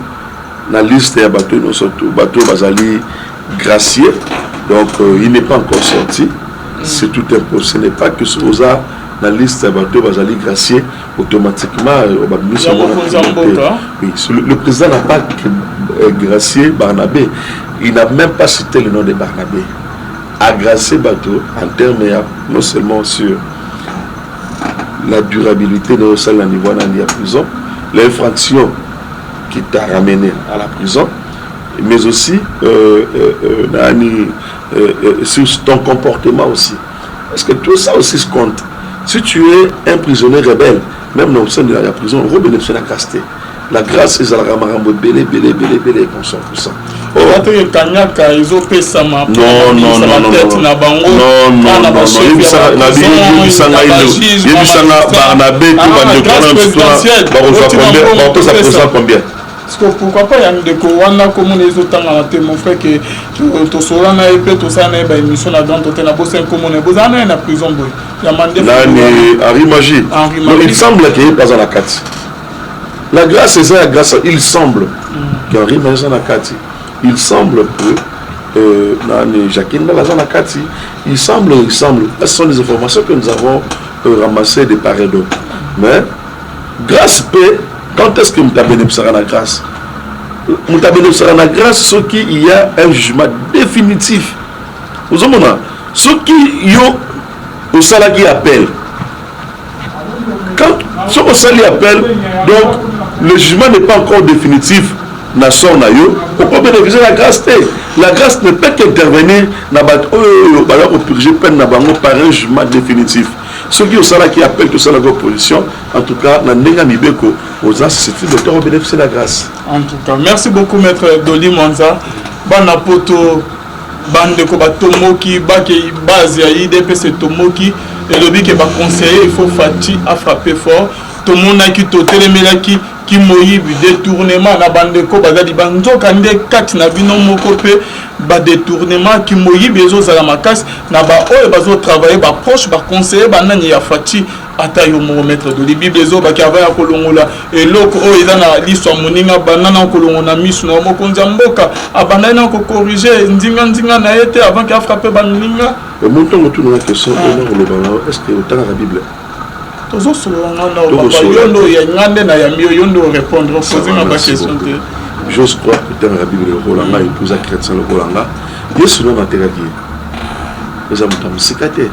la liste des bateaux, Bazali Gracier. Donc, il n'est pas encore sorti. C'est tout impossible. Ce n'est pas que Sosa, la liste de bateaux Bazali Gracier, automatiquement, oui, le président n'a pas Gracier Barnabé. Il n'a même pas cité le nom de Barnabé. À Gracier bateau, en termes, non seulement sur la durabilité de la niveau de la prison, l'infraction qui t'a ramené à la prison, mais aussi sur ton comportement aussi. Parce que tout ça aussi se compte. Si tu es un prisonnier rebelle, même au sein de la prison, on bénéficie de la grâce. La grâce, c'est la ramarambo belé, qu'on sort tout ça. Non, pourquoi pas il y a des Kowana comme les autres mon frère que tout cela n'a pas tout ça n'a pas émission là dans tout na bosse comme on est besoin na prison boy il y a mandé Henri Magie. Il semble qu'il est pas dans la carte. La grâce c'est ça la grâce il semble qu'Henri Magie dans la carte. Il semble que Jacqueline Lazanakati, il semble, ce sont des informations que nous avons ramassées de part et d'autre. Mais, grâce paix, quand est-ce que nous avons bénéficié de la grâce? Nous avons bénéficié de la grâce, ce qu'il y a un jugement définitif. Vous avez ce qui y a au salaire qui appelle. Quand ce au salaire appelle, donc le jugement n'est pas encore définitif. Nation nayo, on peut bénéficier de la grâce. La grâce ne peut qu'intervenir dans purger peine par un jugement définitif. Ceux qui ont ça qui appellent tout ça la opposition, en tout cas, dans les Namibeko, aux instituts de l'auteur ont bénéficié de la grâce. En tout cas, merci beaucoup, Maître Doli Mwanza. Banapoto, Bandeko, Batomoki, Baki, Bazi, IDPC Tomoki, et le but qui va conseiller, il faut Fati à frapper fort. Tout le monde a qui téléméaki qui moïb détournement na bandeko bazali banzo kande kat na bino moko pe ba détournement qui moïb bezo za la makas na ba oyo bazo travailler ba proche ba conseiller ba nani ya Fati ata yo mo maître de bible bezo ba ki ava ya kolongola eloko oyo eza na liso moninga banana kolongola misu na moko nzamboka abanda na ko corriger ndinga na été avant qu'il a frappé baninga et montant autour de la question est-ce que autant la Bible toujours sur yondo ya ngande na ya mio yondo répondre poser ma question. J'ose croire que dans la Bible le Rolanda et tous les chrétiens le Rolanda Yesu na matéraki les amis tam sikate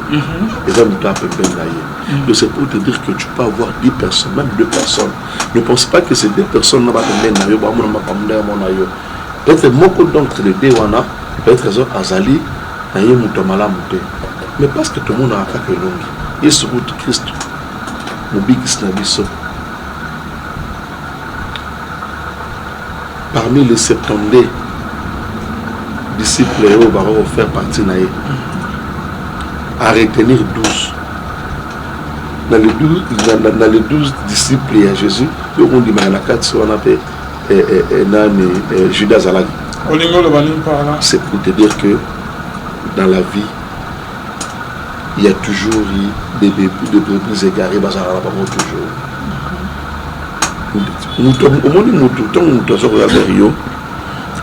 les amis tam pendaye. Donc c'est pour te dire que tu peux avoir 10 personnes, même 2 personnes. Ne pense pas que ces 2 personnes na ba tembena yo ba mona makamunda ya mona yo. Peut-être moko d'entre les deux wana peut-être raison azali na ye muto malamu te. Mais parce que tout le monde a fait que longi. Yesu Christ parmi les 70 disciples qui vont faire partie à retenir 12. Dans les 12 disciples il y a Jésus, on dit Judas Zalagi. C'est pour te dire que dans la vie il y a toujours eu des brebis égarés,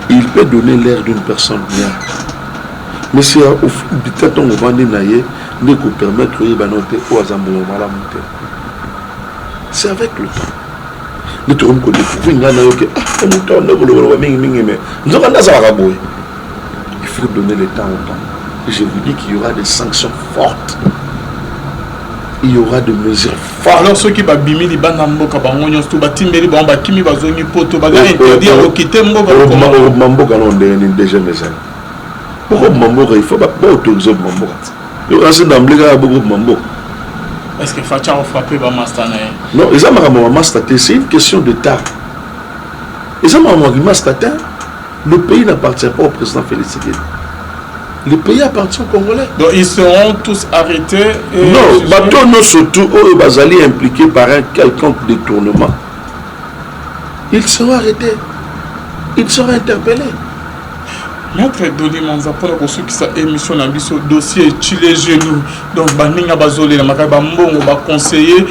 il peut donner l'air d'une personne bien. Mais si au fil du temps, on va ne peut permettre de c'est avec le temps. Il faut donner le temps au temps. Je vous dis qu'il y aura des sanctions fortes. Il y aura des mesures fortes. Alors ceux qui va bimi li bana mboka bangonyo sto batimbeli ba bakimi bazongi poto ba interdire au quitter mboka comment mboka non déjà mes amis. Pourquoi mboka il faut pas autoriser mboka. Il y a assez d'emblée à beaucoup mboka. Est-ce que Fatia a frappé ba master na? Non, ils ont master, c'est une question d'état. Ils ont master. Le pays n'appartient pas au président Félix Tshisekedi. Le pays appartient aux Congolais. Donc ils seront tous arrêtés. Non, bateau non surtout eux bazali impliqués par un quelconque détournement. Ils seront arrêtés. Ils seront interpellés. Maître Doli Mwanza pour ceux qui sa émission na biso dossier Chile genoux. Donc baninga bazoli na makaba mbongo ba conseiller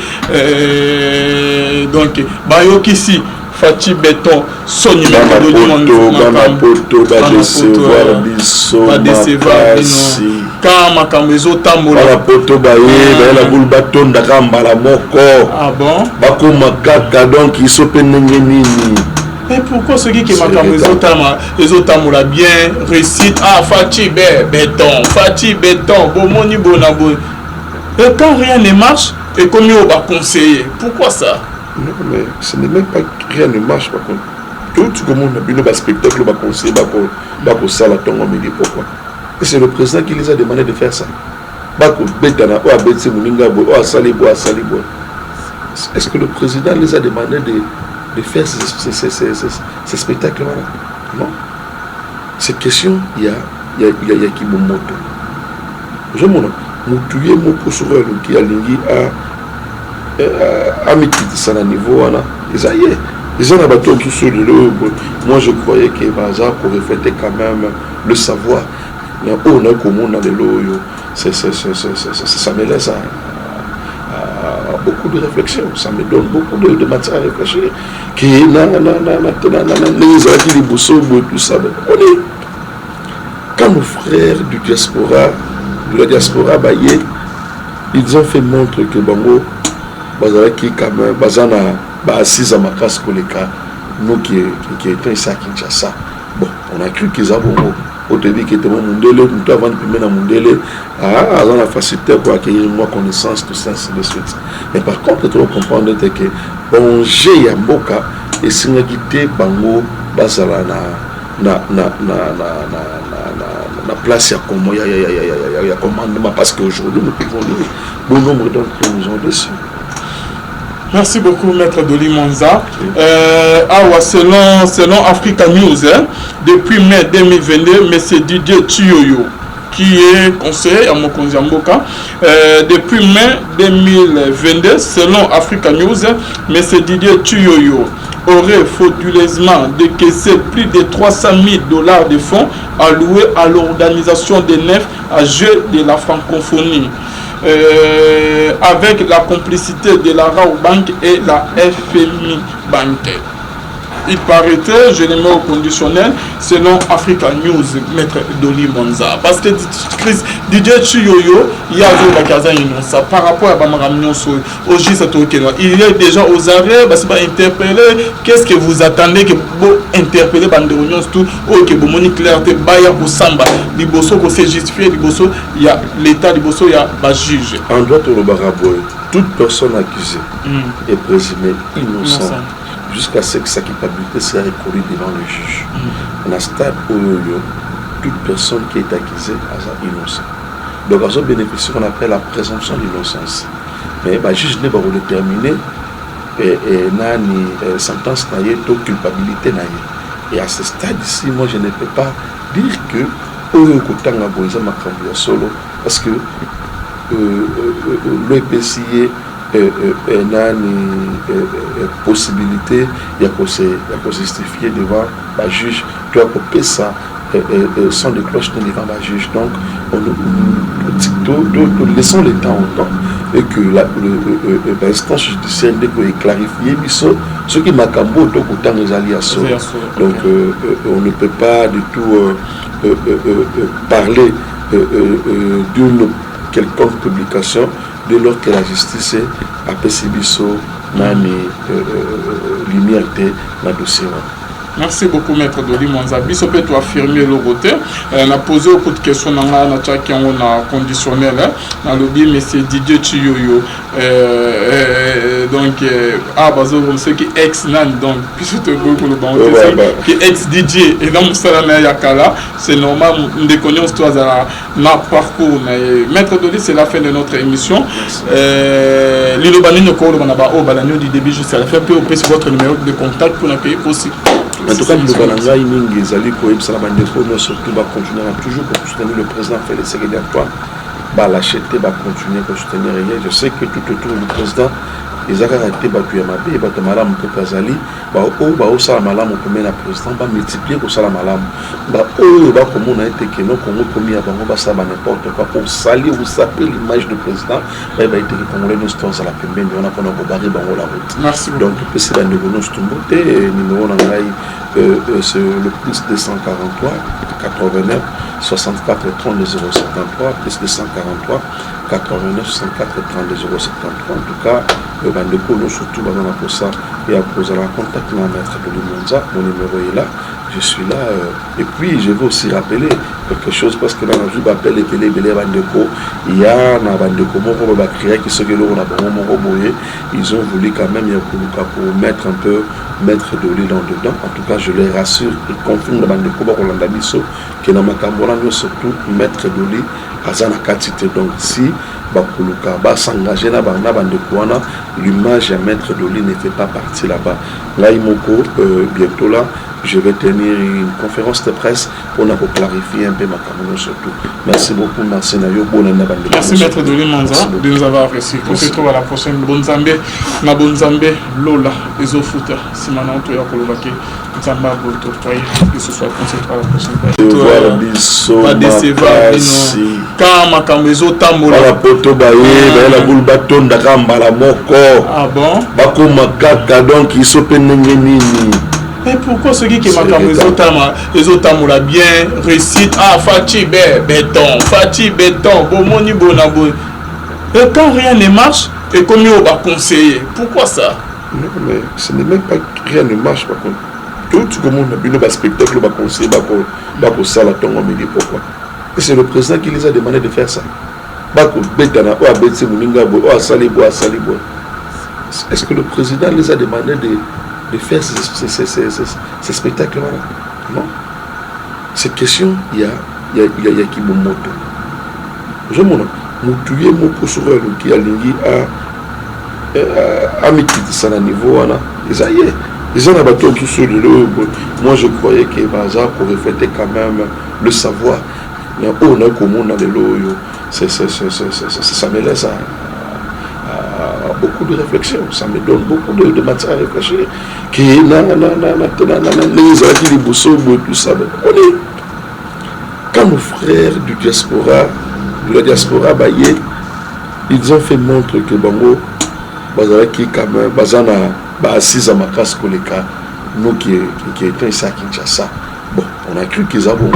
donc bayokisi Fati Béton, Sony Poto, va décevoir biso, quand Makamezo Tamola, la poto baye, la boule bâton d'Akamba la moko. Ah bon? Bako makaka donc ils sont penengeni. Mais pourquoi ceux qui Makamezo Tamola bien récite ah Fati Béton, Bomoni Bonabo. Et quand rien ne marche, et comme on va conseiller, pourquoi ça? Non, mais ce n'est même pas que rien ne marche par contre. Tout le monde a vu le spectacle, le conseil, le salle, pourquoi? Et c'est le président qui les a demandé de faire ça. Est-ce que le président les a demandé de faire ces spectacles-là? Non. Cette question, il y a qui me montre. Je m'en ai mon poursuiveur qui a ligné à ça à niveau là ils ont abattu tout sur le lot. Moi je croyais que Baza pour refléter quand même le savoir on a comme on a le lot ça me laisse à beaucoup de réflexion, ça me donne beaucoup de matière à réfléchir qui tout ça quand nos frères de la diaspora, ils ont fait montre que Bango, qui quand même, assis à ma casse nous qui étions ici à Kinshasa. Bon, on a cru qu'ils avaient au début qui était mon Mundele, nous avons pu à Mundele, on a facilité pour accueillir moi connaissance, tout ça, ainsi de suite. Mais par contre, il faut comprendre que bon, j'ai un boka et si on a quitté Bango, basala na place à comment il y a commandement parce qu'aujourd'hui nous pouvons lire bon nombre d'entre nous ont dessus. Merci beaucoup, Maître Doli Monza. Selon Africa News, depuis mai 2022, M. Didier Tuyoyo, qui est conseiller à Mokonzi Mboka, depuis mai 2022, selon Africa News, M. Didier Tuyoyo aurait frauduleusement décaissé plus de 300 000 $ de fonds alloués à l'organisation des nefs à jeux de la francophonie. Avec la complicité de la Rao Bank et la FMI Bank. Il paraîtrait, je le mets au conditionnel, selon Africa News, Maître Doli Monza. Parce que Didier Tuyoyo, il y a ça par rapport à Bamaramnion au il est déjà aux arrêts, parce que interpellé. Qu'est-ce que vous attendez que vous interpellez Banderonion tout ou que vous monique clarté, Baya ou Samba, Liboso, que c'est justifié, Liboso, il y a l'État, Liboso, il y a le juge. En droit au Baraboy, toute personne accusée est présumée innocente. Jusqu'à ce que sa culpabilité soit reconnue devant le juge. Dans un stade où toute personne qui est accusée est innocente. Donc, on bénéficie qu'on appelle la présomption d'innocence. Mais le juge n'est pas déterminé et n'a ni sentence, ni culpabilité. Et à ce stade ici, moi je ne peux pas dire que solo parce que l'EPCI possibilité il y a justifier devant le juge doit couper ça sans de cloche devant le juge. Donc nous laissons le temps au temps et que l'instance judiciaire est clarifiée ce qui m'a cambo donc on ne peut pas du tout parler d'une quelconque publication dès lors que la justice a Pessibiso Nani lumière dans le dossier. Merci beaucoup, Maître Doli Monza. Biso peut affirmer le côté. On a posé beaucoup de questions dans la chat qui ont conditionnel. Dans le bien, M. Didier Tuyoyo. Donc, ceux qui ex-nan, donc, puisque tu beaucoup le banc, qui ex-DJ, et dans Moussalana Yakala, c'est normal, nous déconnons toi dans parcours. Maître Doli, c'est la fin de notre émission. Lilo Banine Kolo Banaba, Balanio du début jusqu'à la fin, puis on peut sur votre numéro de contact pour l'accueillir aussi. En tout cas, nous allons surtout continuer toujours pour soutenir le président Félix Antoine. L'acheter, continuer pour soutenir. Je sais que tout autour du président, les arrêtés battus à Mabé, battu Malam Kokazali, ça Malam au premier président, multiplier pour ça la Malam. Comme on a été que nous, comme on commis à Bango, ça n'importe quoi pour salir ou saper l'image du président, il va être que Congolais nous stons à la pembeni, on a qu'on a barré Bango la route. Merci. Donc, c'est la numéro numéro c'est le plus 243 89 64 32 073 plus 243 89 64 32 073. En tout cas, le Bandeko, nous surtout dans la posa et à cause de la contact de Maître Doli Monza, mon numéro est là, je suis là. Et puis, je veux aussi rappeler quelque chose parce que dans la vie, j'appelle les télé Bandeko, il y a un Bandeko, qui se ils ont voulu quand même pour mettre un peu Maître Doli dedans. En tout cas, je les rassure et confirme le Bandeko que dans ma Cambona, surtout Maître Doli à la quantité. Donc, si Bakuluka s'engager dans Bandeko, l'image à Maître Doli ne fait pas partie là-bas. Là, bientôt là, je vais tenir une conférence de presse pour clarifier un peu ma Cameroun surtout. Merci beaucoup, merci Nayo. Merci Maître Doli Monza de nous avoir apprécié. On se retrouve à la prochaine. Bonzambe, na Bonzambe, Lola, Ezofuta, Simana Antoya Kolobake, Nzamba Boto, que ce soit concentré à la prochaine. Pas décevoir, quand ma Cameroun tambola. La poto baye, la boule bâton d'Akamba la moko. Ah bon? Bako makaka donc il s'open nini. Mais pourquoi ceux qui marquent les autres la bien réussite Fati béton bomoni bonabo. Et quand rien ne marche, et comme on va conseiller, pourquoi ça? Non, mais ce n'est même pas que rien ne marche par contre. Tout le monde a un spectacle, va conseiller, va ça la tombe, mais pourquoi? Et c'est le président qui les a demandé de faire ça. Est-ce que le président les a demandé de faire ces spectacles-là? Non. Cette question, il y a qui me moto. Je m'en ai mon poursuiveur qui a lié à mes titres, ça à niveau. Ils ont abattu tout sur le lot. Moi, je croyais que Baza pour refléter quand même le savoir. Mais on a comme on a de l'eau. Ça me laisse à beaucoup de réflexion. Ça me donne beaucoup de matière à réfléchir. Quand nos frères du diaspora, de la diaspora baillée, ils ont fait montre que Bango, Bazaraki, quand même, Bazana, Bassis à Makas Koleka, nous qui étions ici à Kinshasa. Bon, on a cru qu'ils avaient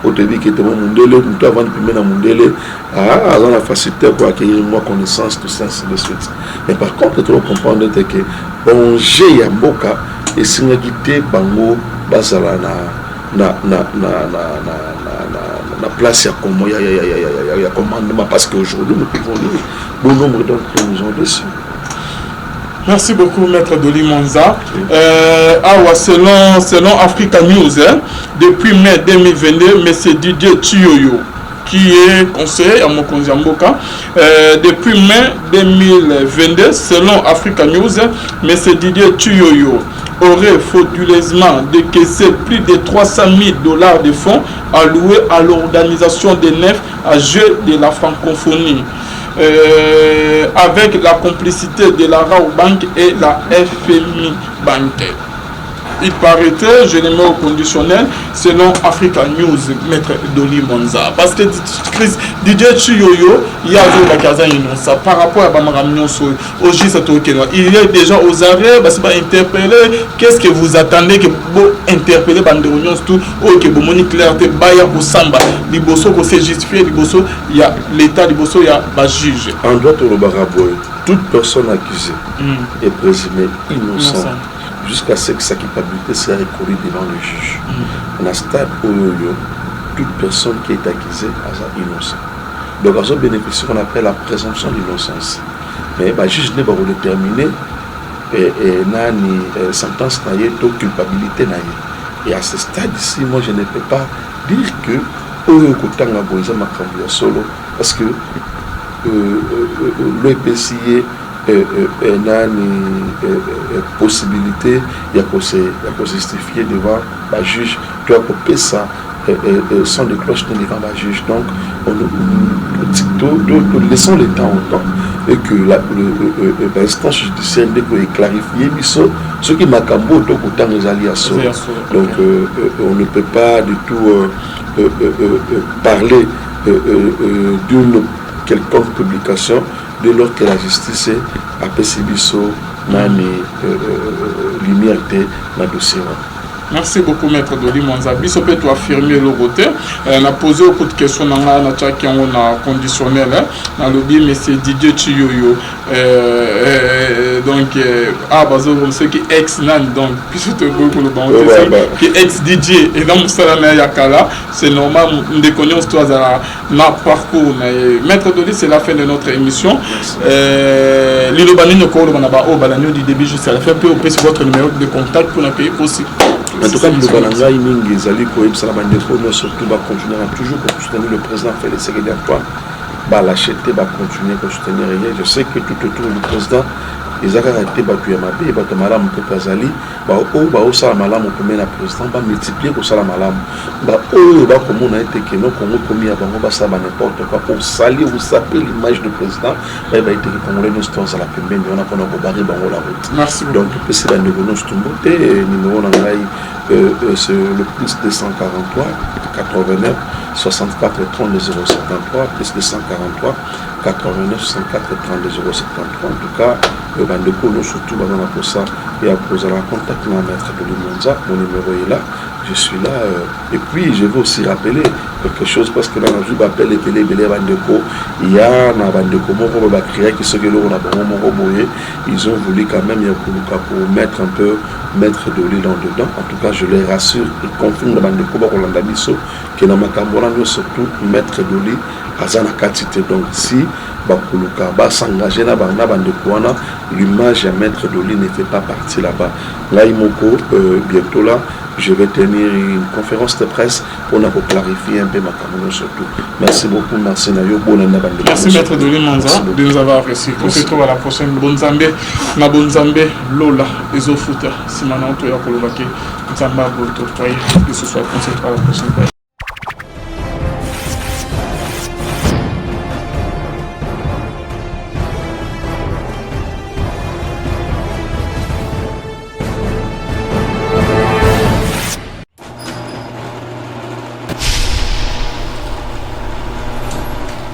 au début qui était mon Mundele, tout avant de primer dans Mundele, à la facilité pour acquérir moi connaissance, tout ça, ainsi de suite. Mais par contre, il faut comprendre que bon, j'ai Yamboka et si on a quitté Bango, Bazala na place à comment il y a commandement parce qu'aujourd'hui nous pouvons lire bon nombre d'entre nous ont dessus. Merci beaucoup, Maître Doli Monza. Selon Africa News, depuis mai 2022, M. Didier Tuyoyo, qui est conseiller à Mokonzi Mboka, depuis mai 2022, selon Africa News, M. Didier Tuyoyo aurait frauduleusement décaissé plus de 300 000 $ de fonds alloués à l'organisation des nefs à jeux de la francophonie. Avec la complicité de la Rao Bank et la FMI Bank. Il paraîtrait, je le mets au conditionnel, selon Africa News, Maître Doli Monza. Parce que Didier Tuyoyo, il y a ça par rapport à Bamaramignon au J7, il est déjà aux arrêts, parce qu'il va interpeller. Qu'est-ce que vous attendez que vous interpellez Banderonion, tout, ou que vous monitorez clarté, Baya ou Samba, Liboso, que c'est justifié, Liboso, il y a l'État, Liboso, il y a un juge. En droit au Baraboy, toute personne accusée est présumée innocente. Jusqu'à ce que sa culpabilité soit reconnue devant le juge. Dans un stade où toute personne qui est accusée est innocente. Donc, on bénéficie qu'on appelle la présomption d'innocence. Mais le juge n'est pas déterminé et n'a ni sentence ni culpabilité. Et à ce stade ici, moi je ne peux pas dire que solo parce que l'EPCI n'a ni possibilité de se justifier devant le juge. Tu as coupé ça sans de cloche devant le juge. Donc, nous laissons le temps au temps et que l'instance judiciaire est clarifiée. Ce qui m'a cambo, autant les alliés. Donc, on ne peut pas du tout parler d'une quelconque publication dès lors que la justice a perçu nani liberté dans le dossier. Merci beaucoup, Maître Doli Monza. Biso peut tu affirmer le côté. On a posé beaucoup de questions dans la qui on a conditionnel. Dans le bien, mais c'est Didier Tuyoyo. Donc, bazo comme ceux qui ex nan donc puisque tu beaucoup le bon qui ex DJ et donc ça la yakala c'est normal nous déconnons toi na parcours Maître Doli, c'est la fin de notre émission. Lilo Banino Kolo Manaba au Balanio du début jusqu'à la fin peut opérer sur votre numéro de contact pour l'accueillir aussi. En tout cas, nous avons surtout continuer toujours pour soutenir le président Félix Tshisekedi-Antoine. L'acheter, continuer pour soutenir. Je sais que tout autour du président, ils ont arrêté Batuyamabe et Batamalam Kazali. Au Salamalam, on peut mettre le président, on va multiplier pour Salamalam. Comme on a été que nous, comme on a commis à Bango, ça va n'importe quoi pour salir ou saper l'image du président. Il va être que Congolais nous sommes à la pembeni, on a qu'on a barré Bango la route. Merci beaucoup. Donc, c'est la numéro numéro c'est le plus 243 89 64 32 073 plus 243 89 64 32 073. En tout cas, le bandeko nous surtout dans pour ça et à poser la contact dans maître de Limonza, mon numéro est là, je suis là et puis je veux aussi rappeler quelque chose parce que dans la vie appelle les bandeko, il y a un bandeko moko ba créer qui ce que l'on a bon ils ont voulu quand même pour mettre un peu mettre de l'huile en dedans. En tout cas, je les rassure, ils confirment dans bandeko ba Rolanda biso que dans makambola nous surtout mettre de l'huile azana quantité. Donc si bakuluka ba s'engager na banda bandeko wana, l'image à mettre de l'huile ne fait pas partie là-bas. Là Imoko bientôt là je vais tenir une conférence de presse pour clarifier un peu ma caméra surtout. Merci beaucoup, merci Nayo. Merci Maître de Limonza de nous avoir apprécié. On se retrouve à la prochaine. Bonzambe, na Bonzambe, Lola, Ezofuta, Simananto, Yakolobake, Nzamba, Boto, que ce soit, on se retrouve à la prochaine.